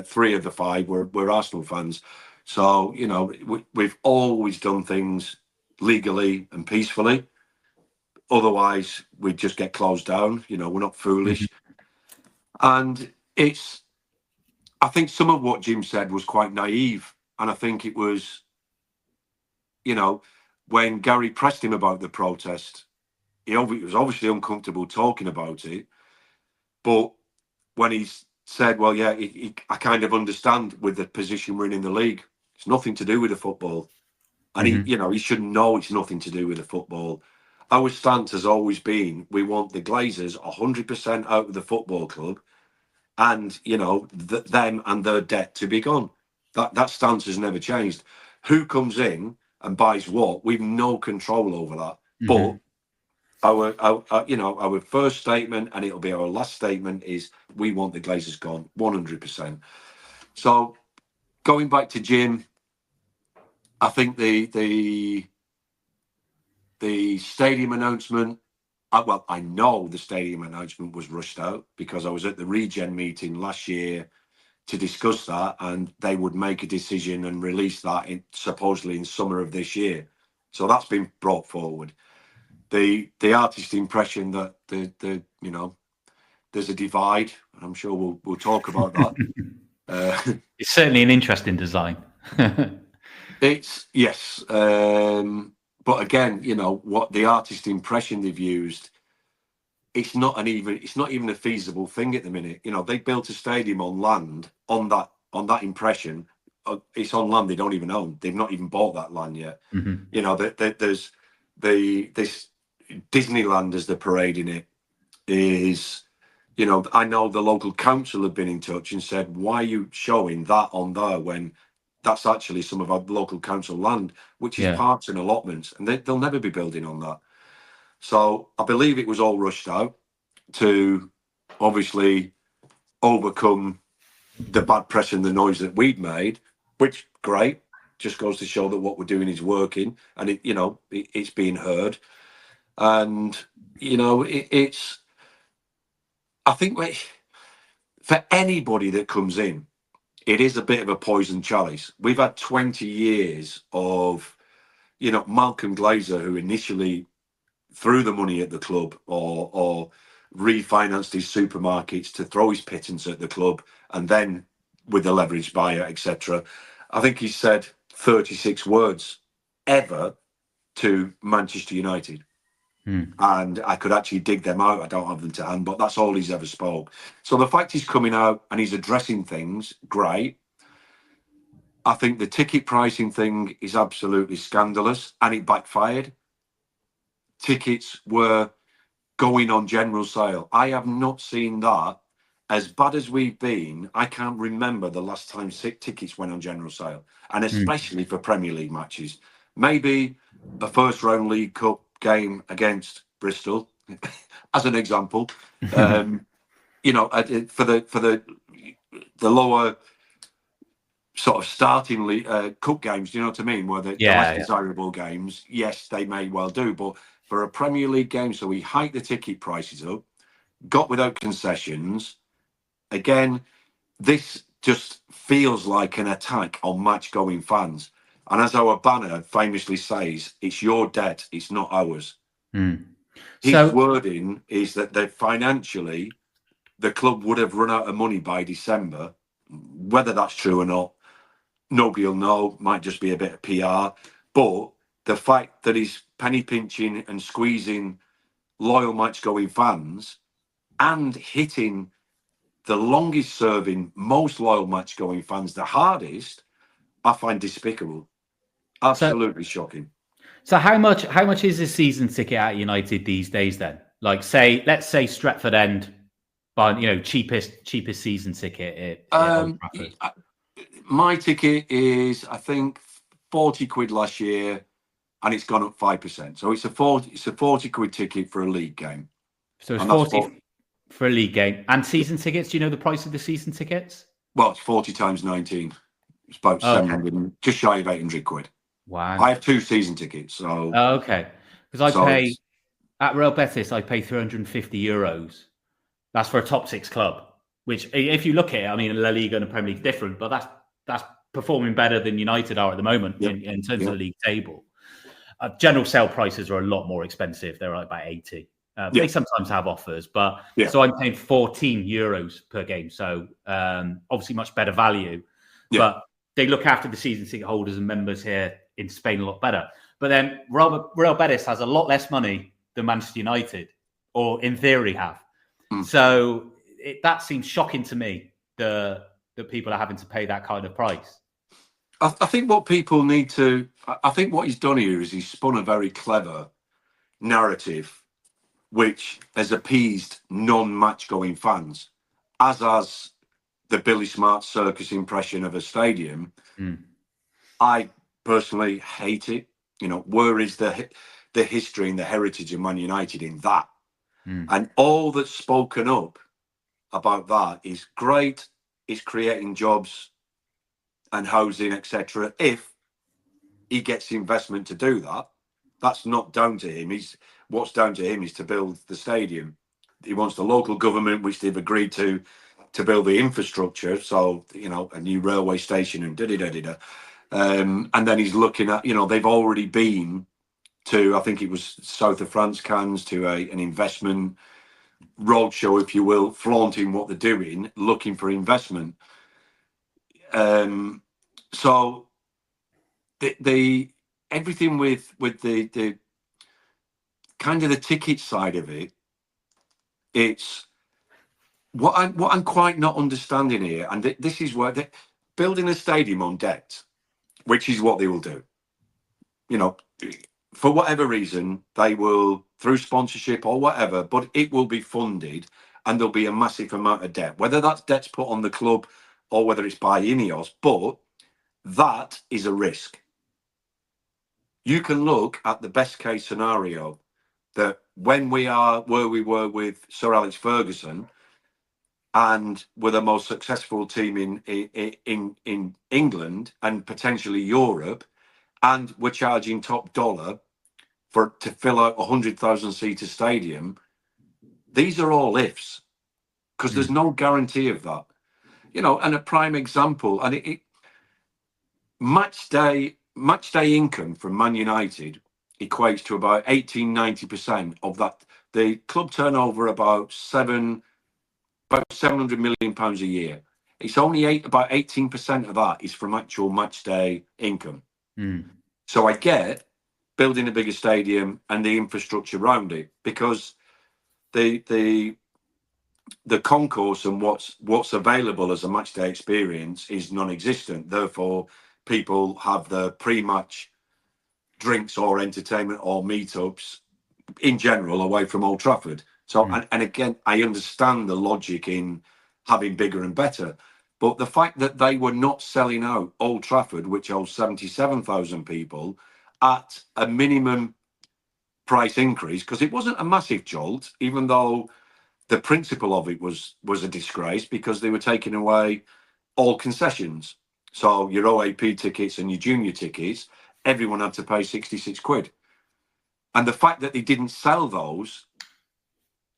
3 of the 5 were Arsenal fans. So we've always done things legally and peacefully. Otherwise, we'd just get closed down. We're not foolish. And I think some of what Jim said was quite naive, and I think it was, when Gary pressed him about the protest, he was obviously uncomfortable talking about it, but when he said, well, yeah, I kind of understand with the position we're in the league, it's nothing to do with the football. And he should know it's nothing to do with the football. Our stance has always been, we want the Glazers 100% out of the football club, and them and their debt to be gone. That stance has never changed. Who comes in and buys what, we've no control over that. But our first statement, and it'll be our last statement, is we want the Glazers gone 100%. So going back to Jim, I think the stadium announcement, I know the stadium announcement was rushed out because I was at the Regen meeting last year to discuss that, and they would make a decision and release that supposedly in summer of this year. So that's been brought forward. The artist impression that there's a divide, and I'm sure we'll talk about that. It's certainly an interesting design. It's yes, but again, what the artist impression they've used, it's not even a feasible thing at the minute. They built a stadium on land on that impression. It's on land they don't even own. They've not even bought that land yet. There's this Disneyland as the parade in it is. I know the local council have been in touch and said, why are you showing that on there when that's actually some of our local council land, which is parks and allotments, and they'll never be building on that. So I believe it was all rushed out to obviously overcome the bad press and the noise that we'd made, which great, just goes to show that what we're doing is working, and it's being heard. And it's, I think for anybody that comes in, it is a bit of a poison chalice. We've had 20 years of, Malcolm Glazer, who initially threw the money at the club or refinanced his supermarkets to throw his pittance at the club, and then with the leverage buyer, etc. I think he said 36 words ever to Manchester United. and I could actually dig them out. I don't have them to hand, but that's all he's ever spoke. So the fact he's coming out and he's addressing things, great. I think the ticket pricing thing is absolutely scandalous, and it backfired. Tickets were going on general sale. I have not seen that. As bad as we've been, I can't remember the last time tickets went on general sale, and especially for Premier League matches. Maybe a first round League Cup game against Bristol, as an example. You know, for the lower sort of starting cup games, do you know what I mean? Where the less desirable games, yes, they may well do, but for a Premier League game, so we hiked the ticket prices up, got without concessions. Again, this just feels like an attack on match-going fans. And as our banner famously says, it's your debt, it's not ours. His wording is that financially, the club would have run out of money by December. Whether that's true or not, nobody will know. Might just be a bit of PR. But the fact that he's penny pinching and squeezing loyal match-going fans and hitting the longest serving, most loyal match-going fans the hardest, I find despicable. Absolutely shocking. So how much is a season ticket at United these days then? Like let's say Stretford End, but cheapest season ticket at Old Trafford. My ticket is, I think, 40 quid last year, and it's gone up 5%. So it's a 40 quid ticket for a league game. So it's 40 for a league game. And season tickets, do you know the price of the season tickets? Well, it's 40 times 19. It's about 700, just shy of 800 quid. Wow. I have 2 season tickets. So okay. Because at Real Betis, I pay €350. That's for a top 6 club, which if you look at it, I mean, La Liga and the Premier League is different, but that's performing better than United are at the moment in terms of the league table. General sale prices are a lot more expensive. They're like about 80. They sometimes have offers, but so I'm paying €14 per game. So obviously much better value, but they look after the season ticket holders and members here in Spain a lot better. But then Real Betis has a lot less money than Manchester United, or in theory have. So that seems shocking to me, that people are having to pay that kind of price. I think what people need to, I think what he's done here is he's spun a very clever narrative which has appeased non-match going fans, as has the Billy Smart circus impression of a stadium. I personally hate it. You know, where is the history and the heritage of Man United in that? And all that's spoken up about that is great. It's creating jobs and housing, etc. If he gets investment to do that, that's not down to him. What's down to him is to build the stadium. He wants the local government, which they've agreed to build the infrastructure. So, you know, a new railway station and da-da-da-da-da. And then he's looking at, you know, they've already been to, I think it was south of France, Cannes, to an investment roadshow, if you will, flaunting what they're doing, looking for investment. So the everything with the kind of the ticket side of it, it's what I'm quite not understanding here, and this is where they're building a stadium on debt, which is what they will do. You know, for whatever reason, they will, through sponsorship or whatever, but it will be funded, and there'll be a massive amount of debt, whether that's debt's put on the club or whether it's by Ineos, but that is a risk. You can look at the best case scenario, that when we are where we were with Sir Alex Ferguson, and we're the most successful team in England and potentially Europe, and we're charging top dollar to fill out 100,000 seater stadium. These are all ifs, because there's no guarantee of that. You know, and a prime example, and match day income from Man United equates to about 18-90% of that. The club turnover about £700 million a year. It's only about 18% of that is from actual match day income. So I get building a bigger stadium and the infrastructure around it, because the concourse and what's available as a match day experience is non-existent. Therefore, people have the pre-match drinks or entertainment or meetups in general away from Old Trafford. So, and again, I understand the logic in having bigger and better, but the fact that they were not selling out Old Trafford, which holds 77,000 people, at a minimum price increase, because it wasn't a massive jolt, even though the principle of it was a disgrace, because they were taking away all concessions. So your OAP tickets and your junior tickets, everyone had to pay 66 quid. And the fact that they didn't sell those,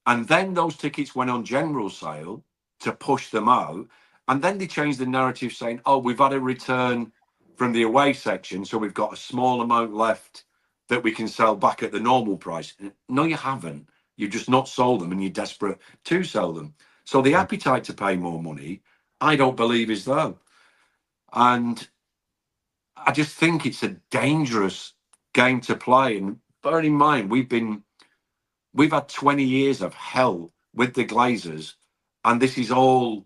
and then those tickets went on general sale to push them out, and then they changed the narrative saying, oh, we've had a return from the away section, so we've got a small amount left that we can sell back at the normal price. No, you haven't. You've just not sold them, and you're desperate to sell them. So the appetite to pay more money, I don't believe is there. And I just think it's a dangerous game to play. And bear in mind, we've had 20 years of hell with the Glazers, and this is all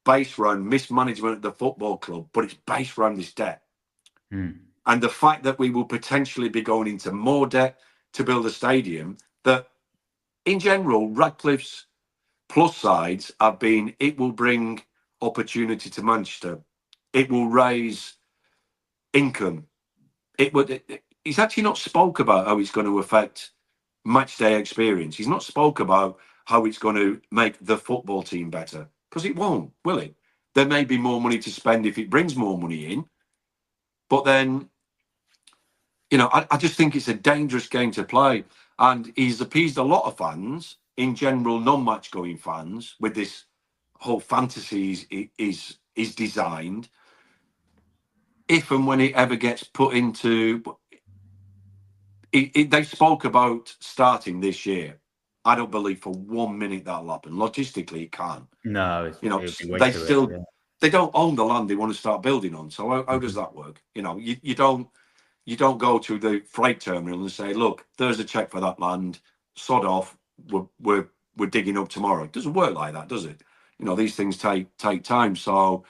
based around mismanagement at the football club, but it's based around this debt. And the fact that we will potentially be going into more debt to build a stadium, that in general, Radcliffe's plus sides have been, it will bring opportunity to Manchester. It will raise income. He's actually not spoke about how it's going to affect match day experience. He's not spoke about how it's going to make the football team better, because it won't, will it? There may be more money to spend if it brings more money in, but then, you know, I just think it's a dangerous game to play. And he's appeased a lot of fans, in general, non-match going fans, with this whole fantasy is designed. If and when it ever gets put into, they spoke about starting this year. I don't believe for 1 minute that'll happen. Logistically, it can't. No, you know, they don't own the land they want to start building on. So how does that work? You know, you don't go to the freight terminal and say, look, there's a check for that land, sod off, we're digging up tomorrow. It doesn't work like that, does it? You know, these things take time. So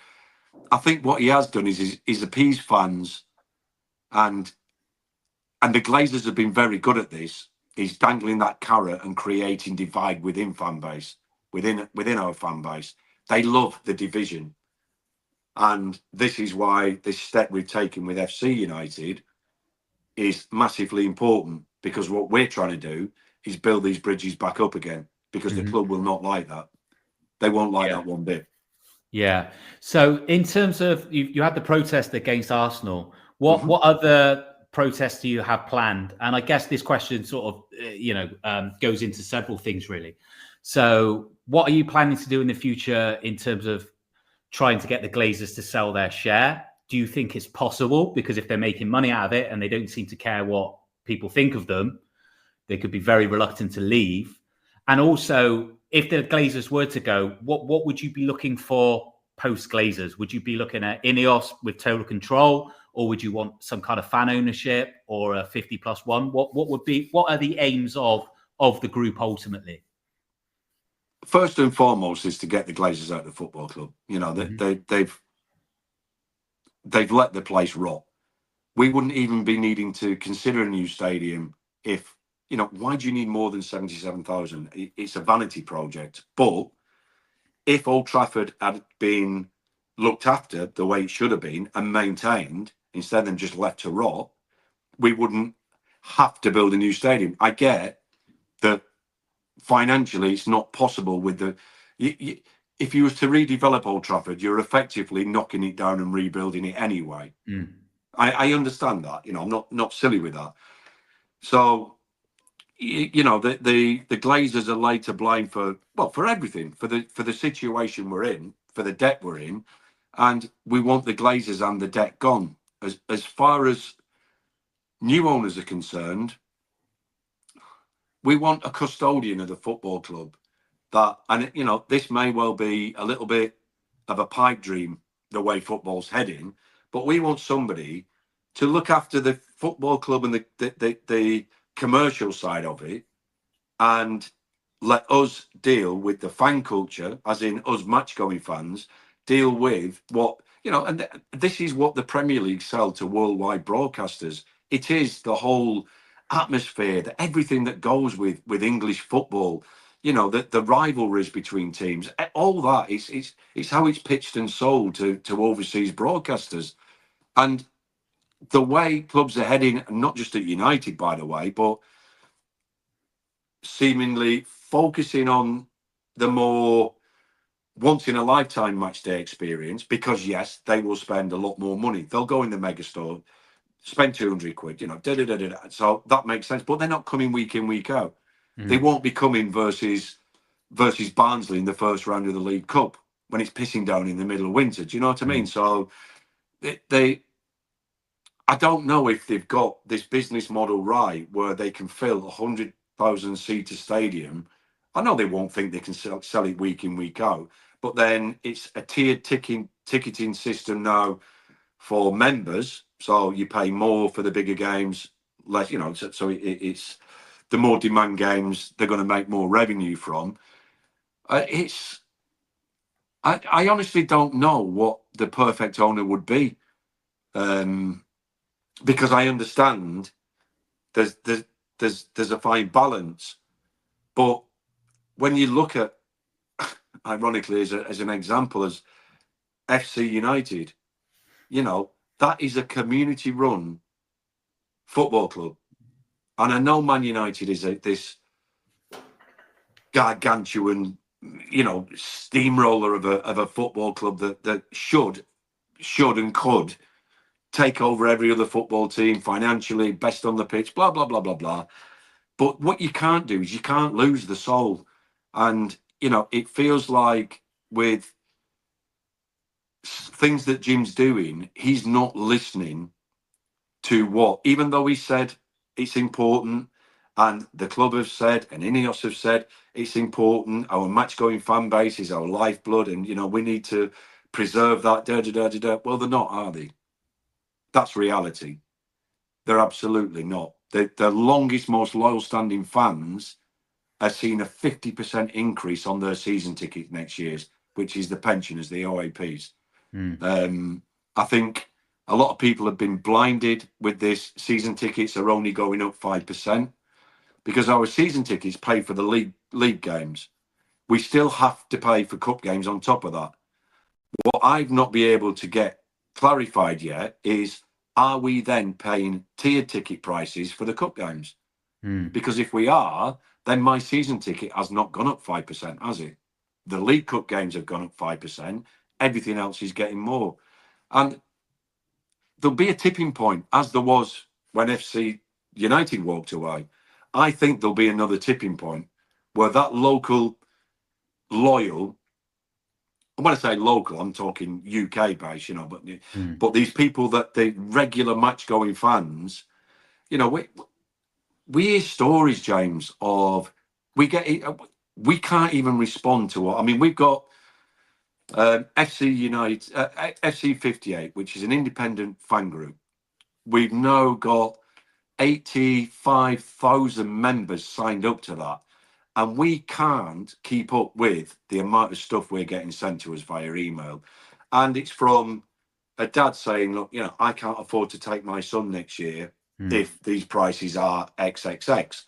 I think what he has done is appease fans, and the Glazers have been very good at this. He's dangling that carrot and creating divide within fan base, within our fan base. They love the division. And this is why this step we've taken with FC United is massively important, because what we're trying to do is build these bridges back up again, because the club will not like that. They won't like that one bit. Yeah. So in terms of, you had the protest against Arsenal. What other protests do you have planned? And I guess this question sort of, goes into several things really. So what are you planning to do in the future in terms of trying to get the Glazers to sell their share? Do you think it's possible? Because if they're making money out of it and they don't seem to care what people think of them, they could be very reluctant to leave. And also, if the Glazers were to go, what would you be looking for post Glazers? Would you be looking at Ineos with total control, or would you want some kind of fan ownership or a 50+1? What are the aims of the group ultimately? First and foremost is to get the Glazers out of the football club. You know, they've let the place rot. We wouldn't even be needing to consider a new stadium if, you know, why do you need more than 77,000? It's a vanity project. But if Old Trafford had been looked after the way it should have been and maintained, instead of them just left to rot, we wouldn't have to build a new stadium. I get that financially it's not possible with the... if you was to redevelop Old Trafford, you're effectively knocking it down and rebuilding it anyway. I understand that. You know, I'm not silly with that. So, you know, the Glazers are laid to blame for everything, for the situation we're in, for the debt we're in, and we want the Glazers and the debt gone. As far as new owners are concerned, we want a custodian of the football club. That, and you know, this may well be a little bit of a pipe dream, the way football's heading, but we want somebody to look after the football club and the commercial side of it, and let us deal with the fan culture, as in us match-going fans, deal with what, and this is what the Premier League sell to worldwide broadcasters. It is the whole atmosphere, everything that goes with English football, the rivalries between teams, all that. It's how it's pitched and sold to overseas broadcasters. And the way clubs are heading, not just at United, by the way, but seemingly focusing on the more once in a lifetime match day experience, because yes, they will spend a lot more money. They'll go in the mega store, spend 200 quid, So that makes sense. But they're not coming week in, week out. They won't be coming versus Barnsley in the first round of the League Cup when it's pissing down in the middle of winter. Do you know what I mean? So I don't know if they've got this business model right where they can fill 100,000 seater stadium. I know they won't think they can sell it week in, week out, but then it's a tiered ticketing system now for members. So you pay more for the bigger games, less, so it's the more demand games they're going to make more revenue from. I honestly don't know what the perfect owner would be. Because I understand there's a fine balance, but when you look at, ironically, as an example, as FC United, that is a community-run football club, and I know Man United is this gargantuan, steamroller of a football club that should and could take over every other football team financially, best on the pitch, blah, blah, blah, blah, blah. But what you can't do is you can't lose the soul. And, it feels like with things that Jim's doing, he's not listening to what, even though he said it's important, and the club have said, and Ineos have said, it's important, our match-going fan base is our lifeblood, and, we need to preserve that, Well, they're not, are they? That's reality. They're absolutely not. The longest, most loyal-standing fans are seeing a 50% increase on their season ticket next year's, which is the pensioners, the OAPs. I think a lot of people have been blinded with this. Season tickets are only going up 5% because our season tickets pay for the league games. We still have to pay for cup games on top of that. What I've not been able to get clarified yet is, are we then paying tiered ticket prices for the cup games? Because if we are, then my season ticket has not gone up 5%, has it? The League Cup games have gone up 5%. Everything else is getting more. And there'll be a tipping point, as there was when FC United walked away. I think there'll be another tipping point where that local, loyal, when I say local, I'm talking UK based, but these people that the regular match going fans, we hear stories, James, of we can't even respond to what, we've got FC United, FC 58, which is an independent fan group. We've now got 85,000 members signed up to that. And we can't keep up with the amount of stuff we're getting sent to us via email. And it's from a dad saying, look, I can't afford to take my son next year if these prices are XXX.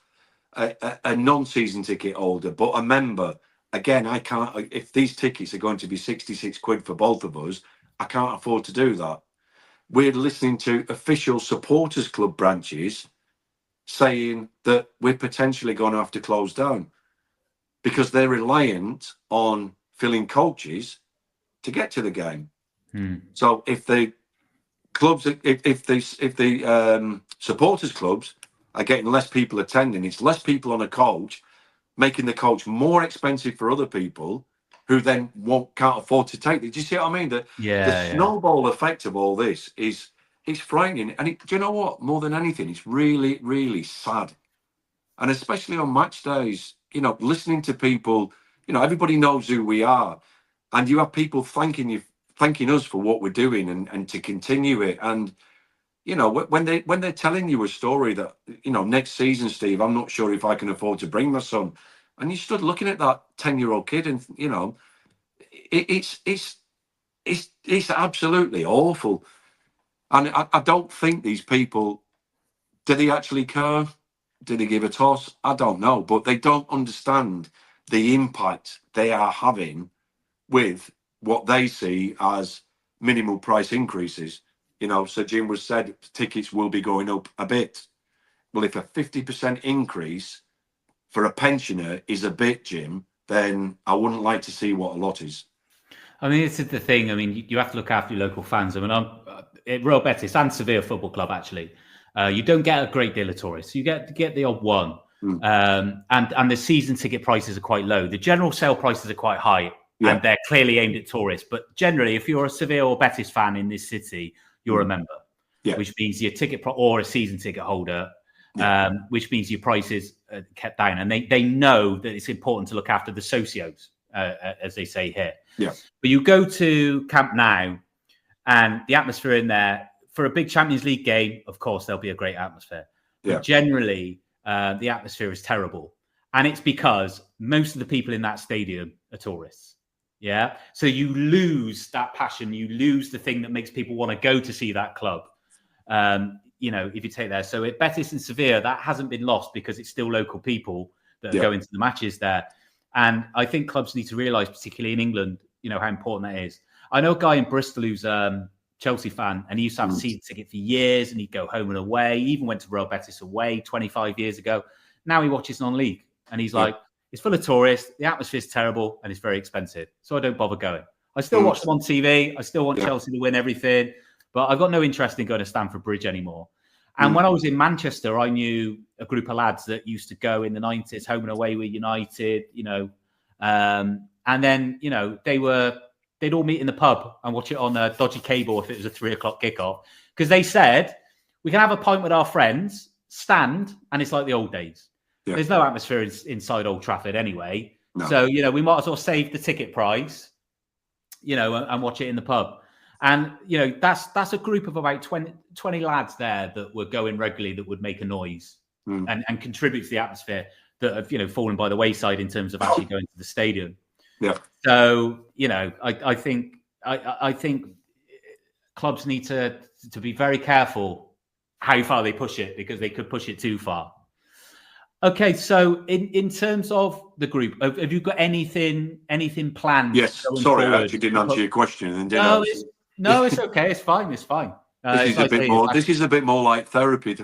A non-season ticket holder, but a member, again, I can't, if these tickets are going to be 66 quid for both of us, I can't afford to do that. We're listening to official supporters club branches saying that we're potentially going to have to close down because they're reliant on filling coaches to get to the game. So if the clubs, if the supporters clubs are getting less people attending, it's less people on a coach, making the coach more expensive for other people who then can't afford to take it. Do you see what I mean? The snowball effect of all this is frightening. And do you know what? More than anything, it's really, really sad. And especially on match days, listening to people, everybody knows who we are. And you have people thanking us for what we're doing and to continue it. And, you know, when they're telling you a story that, you know, next season, Steve, I'm not sure if I can afford to bring my son, and you stood looking at that 10-year-old kid, and you know, it's absolutely awful. And I don't think these people, do they actually care? Do they give a toss? I don't know, but they don't understand the impact they are having with what they see as minimal price increases. You know, so Jim was said tickets will be going up a bit. Well, if a 50% increase for a pensioner is a bit, Jim, then I wouldn't like to see what a lot is. I mean, this is the thing. I mean, you have to look after your local fans. I mean, I'm at Royal Betis and Seville Football Club, actually. You don't get a great deal of tourists. You get the odd one. And the season ticket prices are quite low. The general sale prices are quite high, and they're clearly aimed at tourists. But generally, if you're a Seville or Betis fan in this city, you're a member, which means your ticket or a season ticket holder, which means your prices are kept down. And they know that it's important to look after the socios, as they say here. Yeah. But you go to Camp Nou, and the atmosphere in there for a big Champions League game, of course, there'll be a great atmosphere. But generally, the atmosphere is terrible. And it's because most of the people in that stadium are tourists. Yeah. So you lose that passion. You lose the thing that makes people want to go to see that club. You know, if you take there. So at Betis and Sevilla, that hasn't been lost because it's still local people that are going to the matches there. And I think clubs need to realise, particularly in England, you know, how important that is. I know a guy in Bristol who's Chelsea fan, and he used to have a season ticket for years, and he'd go home and away. He even went to Royal Betis away 25 years ago. Now he watches non-league, and he's like, it's full of tourists, the atmosphere's terrible, and it's very expensive. So I don't bother going. I still watch them on TV. I still want Chelsea to win everything, but I've got no interest in going to Stamford Bridge anymore. And when I was in Manchester, I knew a group of lads that used to go in the 90s, home and away with United, you know. And then, you know, they'd all meet in the pub and watch it on a dodgy cable if it was a 3:00 kickoff. Because they said, we can have a pint with our friends, stand, and it's like the old days. Yeah. There's no atmosphere inside Old Trafford anyway. No. So, you know, we might as well save the ticket price, you know, and watch it in the pub. And, you know, that's a group of about 20 lads there that were going regularly that would make a noise and contribute to the atmosphere that have, you know, fallen by the wayside in terms of actually going to the stadium. Yeah. So, you know, I think clubs need to be very careful how far they push it, because they could push it too far. Okay, so in terms of the group, have you got anything planned? Yes. Sorry, I actually didn't answer your question. No, it's okay. It's fine. It's fine. This is a bit more like therapy.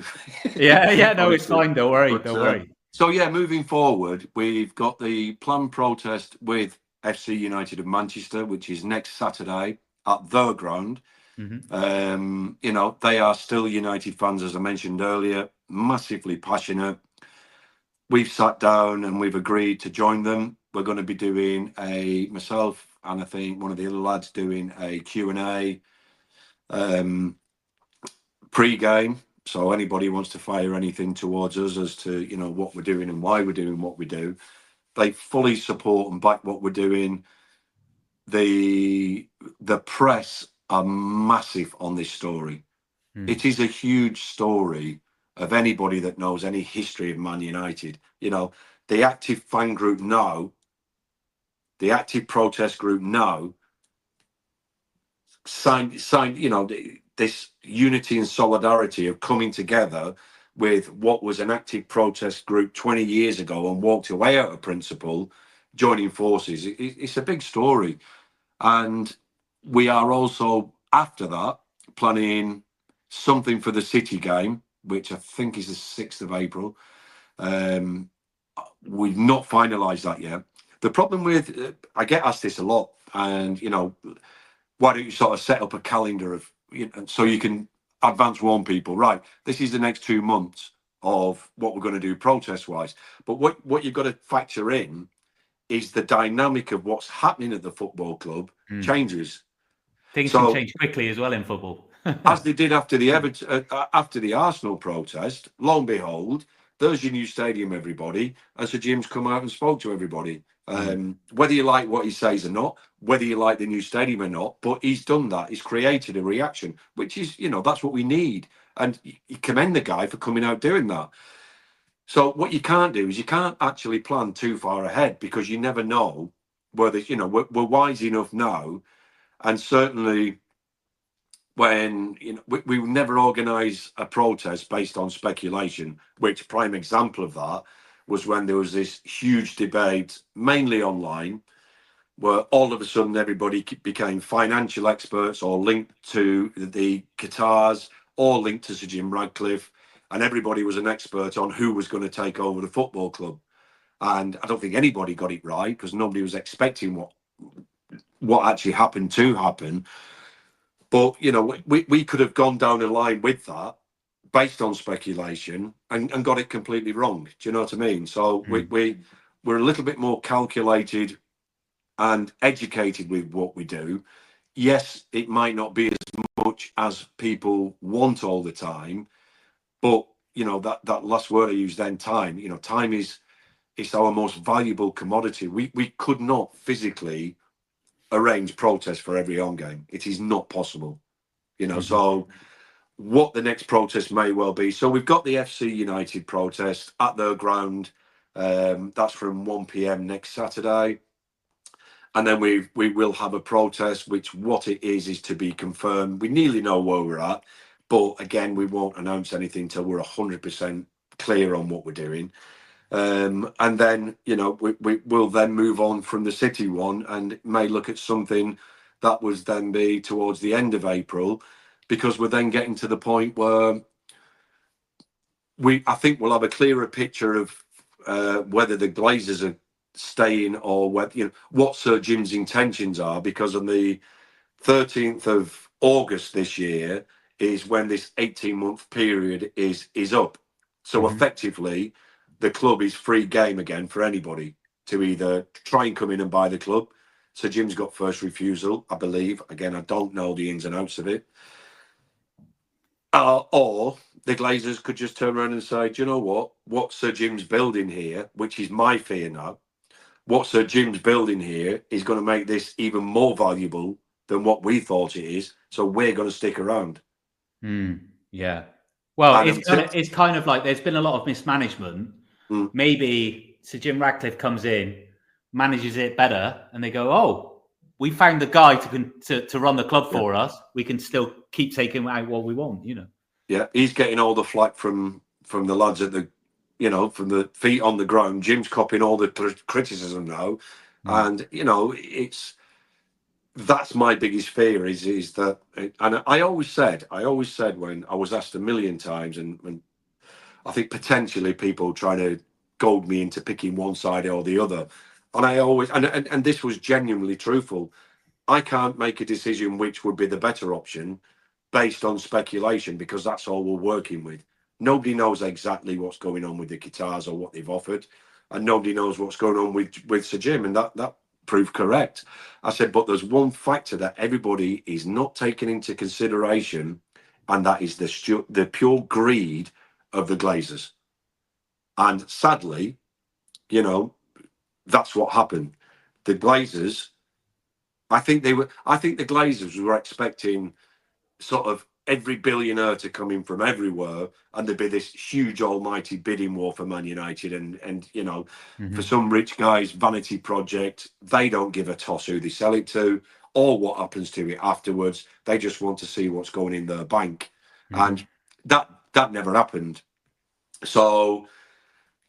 Yeah. No, it's fine. Don't worry. So yeah, moving forward, we've got the planned protest with FC United of Manchester, which is next Saturday at their ground. You know, they are still United fans, as I mentioned earlier, massively passionate. We've sat down and we've agreed to join them. We're going to be doing myself and I think one of the other lads doing a Q&A pre-game. So anybody wants to fire anything towards us as to, you know, what we're doing and why we're doing what we do, they fully support and back what we're doing. The press are massive on this story. It is a huge story of anybody that knows any history of Man United. You know, the active fan group now, the active protest group now, signed, you know, this unity and solidarity of coming together with what was an active protest group 20 years ago and walked away out of principle, joining forces. It's a big story. And we are also, after that, planning something for the City game, which I think is the 6th of April. We've not finalised that yet. The problem with, I get asked this a lot, and, you know, why don't you sort of set up a calendar of, you know, so you can advance warn people, right, this is the next 2 months of what we're going to do protest-wise. But what you've got to factor in is the dynamic of what's happening at the football club changes. Things can change quickly as well in football. As they did after the Arsenal protest, lo and behold, there's your new stadium, everybody. And so Jim's come out and spoke to everybody. Whether you like what he says or not, whether you like the new stadium or not, but he's done that. He's created a reaction, which is, you know, that's what we need. and you commend the guy for coming out doing that. So what you can't do is you can't actually plan too far ahead, because you never know whether, we're wise enough now, and certainly when we would never organise a protest based on speculation, which prime example of that was when there was this huge debate, mainly online, where all of a sudden everybody became financial experts or linked to the Qatars or linked to Sir Jim Radcliffe, and everybody was an expert on who was going to take over the football club. And I don't think anybody got it right, because nobody was expecting what actually happened to happen. But, we could have gone down a line with that based on speculation and got it completely wrong. Do you know what I mean? So we're a little bit more calculated and educated with what we do. Yes, it might not be as much as people want all the time, but that last word I used then, time. Time is our most valuable commodity. We could not physically arrange protests for every home game. It is not possible. So what the next protest may well be. So we've got the FC United protest at their ground. That's from 1 p.m. next Saturday. And then we will have a protest, which what it is to be confirmed. We nearly know where we're at, but again, we won't announce anything till we're 100% clear on what we're doing. And then, we will then move on from the city one, and may look at something that was then be towards the end of April, because we're then getting to the point where I think we'll have a clearer picture of whether the Glazers are staying, or what Sir Jim's intentions are, because on the 13th of August this year is when this 18-month period is up. So effectively, the club is free game again for anybody to either try and come in and buy the club. So Jim's got first refusal, I believe. Again, I don't know the ins and outs of it. Or the Glazers could just turn around and say, do you know what Sir Jim's building here, which is my fear now, what Sir Jim's building here is going to make this even more valuable than what we thought it is. So we're going to stick around. Yeah. Well, it's kind of like there's been a lot of mismanagement. Maybe Sir Jim Radcliffe comes in, manages it better, and they go, "Oh, we found the guy to run the club for us. We can still keep taking out what we want." Yeah, he's getting all the flack from the lads at the, from the feet on the ground. Jim's copying all the criticism now, and that's my biggest fear is that, and I always said when I was asked a million times, and I think potentially people trying to goad me into picking one side or the other, and I always and this was genuinely truthful. I can't make a decision which would be the better option based on speculation, because that's all we're working with. Nobody knows exactly what's going on with the Qatars or what they've offered, and nobody knows what's going on with Sir Jim, and that proved correct. I said, but there's one factor that everybody is not taking into consideration, and that is the pure greed of the Glazers. And sadly, that's what happened. The Glazers, I think the Glazers were expecting sort of every billionaire to come in from everywhere, and there'd be this huge almighty bidding war for Man United, and for some rich guys vanity project. They don't give a toss who they sell it to or what happens to it afterwards. They just want to see what's going in their bank. And that never happened. So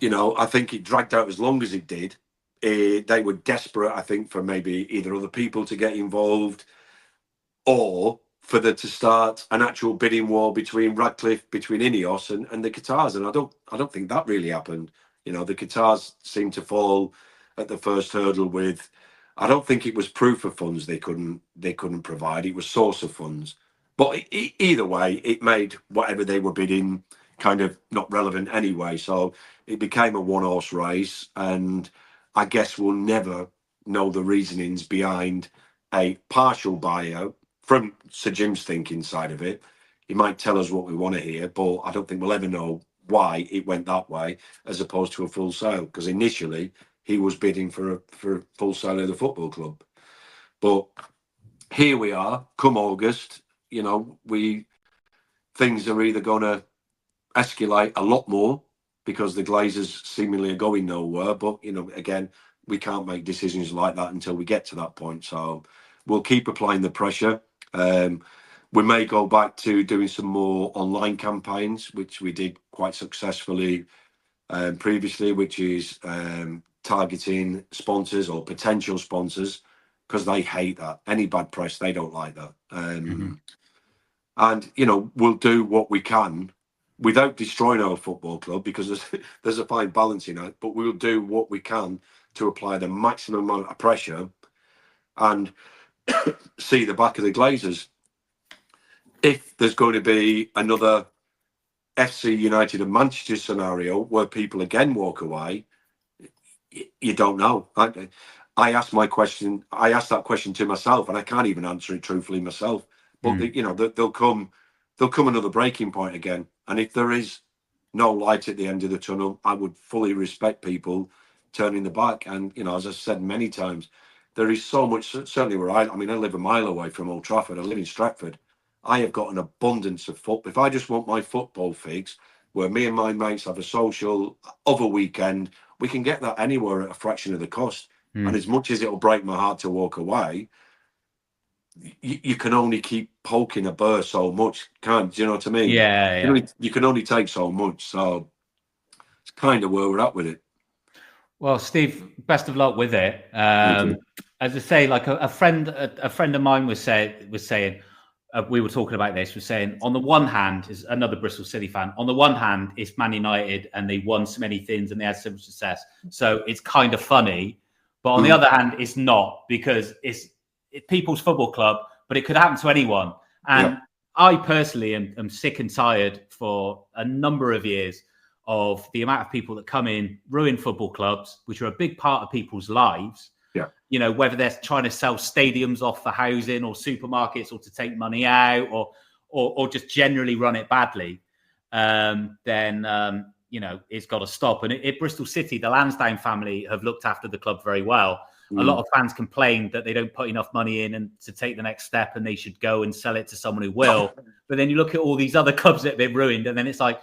I think it dragged out as long as it did. They were desperate, I think, for maybe either other people to get involved, or for there to start an actual bidding war between Radcliffe, between Ineos and the Qatars. And I don't think that really happened. The Qatars seemed to fall at the first hurdle with, I don't think it was proof of funds they couldn't provide. It was source of funds. But either way, it made whatever they were bidding kind of not relevant anyway. So it became a one-horse race. And I guess we'll never know the reasonings behind a partial buyout from Sir Jim's thinking side of it. He might tell us what we want to hear, but I don't think we'll ever know why it went that way as opposed to a full sale, because initially he was bidding for a full sale of the football club. But here we are, come August, things are either going to escalate a lot more because the Glazers seemingly are going nowhere. But, again, we can't make decisions like that until we get to that point. So we'll keep applying the pressure. We may go back to doing some more online campaigns, which we did quite successfully previously, which is targeting sponsors or potential sponsors, because they hate that. Any bad press, they don't like that. And, we'll do what we can without destroying our football club, because there's a fine balance in it, but we'll do what we can to apply the maximum amount of pressure and see the back of the Glazers. If there's going to be another FC United and Manchester scenario where people again walk away, you don't know. I asked that question to myself, and I can't even answer it truthfully myself. But there'll come another breaking point again, and if there is no light at the end of the tunnel, I would fully respect people turning the back. And as I said many times, there is so much. Certainly where I live a mile away from Old Trafford. I live in Stratford. I have got an abundance of football. If I just want my football fix, where me and my mates have a social of a weekend, we can get that anywhere at a fraction of the cost. And as much as it'll break my heart to walk away, you can only keep poking a burr so much, can't you? Know what I mean? Yeah. You can only take so much. So it's kind of where we're at with it. Well, Steve, best of luck with it. As I say, like a friend of mine was saying, we were talking about this, was saying, on the one hand, is another Bristol City fan, on the one hand, it's Man United and they won so many things and they had so much success. So it's kind of funny. But on the other hand, it's not, because it's people's football club, but it could happen to anyone. And I personally am sick and tired for a number of years of the amount of people that come in, ruin football clubs, which are a big part of people's lives. Yeah. Whether they're trying to sell stadiums off for housing or supermarkets or to take money out or just generally run it badly, then it's got to stop. And at Bristol City, the Lansdowne family have looked after the club very well. A lot of fans complain that they don't put enough money in and to take the next step, and they should go and sell it to someone who will. But then you look at all these other clubs that have been ruined, and then it's like,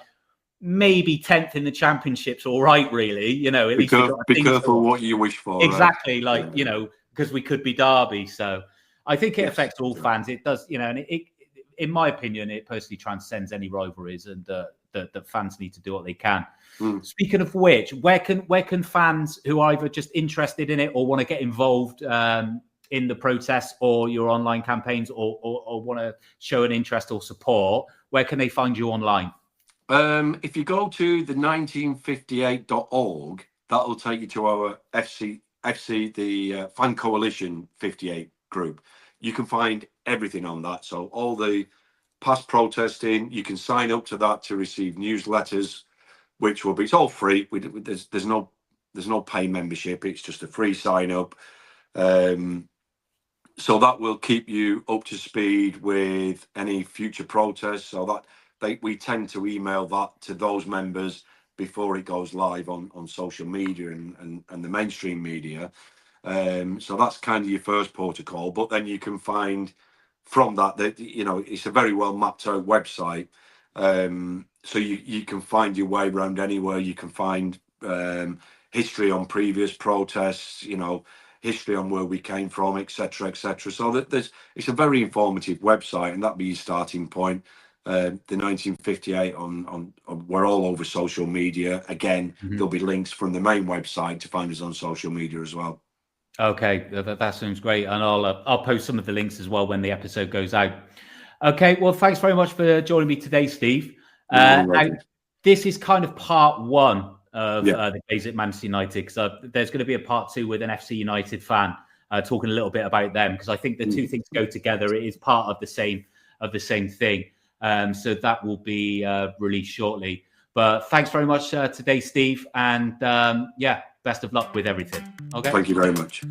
maybe 10th in the Championship's all right, really. At least be careful what you wish for. Exactly, right? Because we could be Derby. So I think it affects all fans. It does, and it, in my opinion, it personally transcends any rivalries, and that fans need to do what they can. Speaking of which, where can fans who are either just interested in it or want to get involved in the protests or your online campaigns or want to show an interest or support, where can they find you online? If you go to the 1958.org, that'll take you to our FC, the Fan Coalition 58 group. You can find everything on that. So all the past protesting, you can sign up to that to receive newsletters, which will be, it's all free. There's no pay membership. It's just a free sign up. So that will keep you up to speed with any future protests. So that we tend to email that to those members before it goes live on social media and the mainstream media. So that's kind of your first protocol. But then you can find from that it's a very well mapped out website. So you can find your way around anywhere. You can find history on previous protests, history on where we came from, etc., etc. So that it's a very informative website, and that'd be your starting point. The 1958 on we're all over social media. Again, there'll be links from the main website to find us on social media as well. Okay, that sounds great, and I'll post some of the links as well when the episode goes out. Okay, well, thanks very much for joining me today, Steve. This is kind of part one of the days at Manchester United, because there's going to be a part two with an FC United fan talking a little bit about them, because I think the two things go together. It is part of the same thing. So that will be released shortly. But thanks very much today, Steve, and best of luck with everything. Okay. Thank you very much.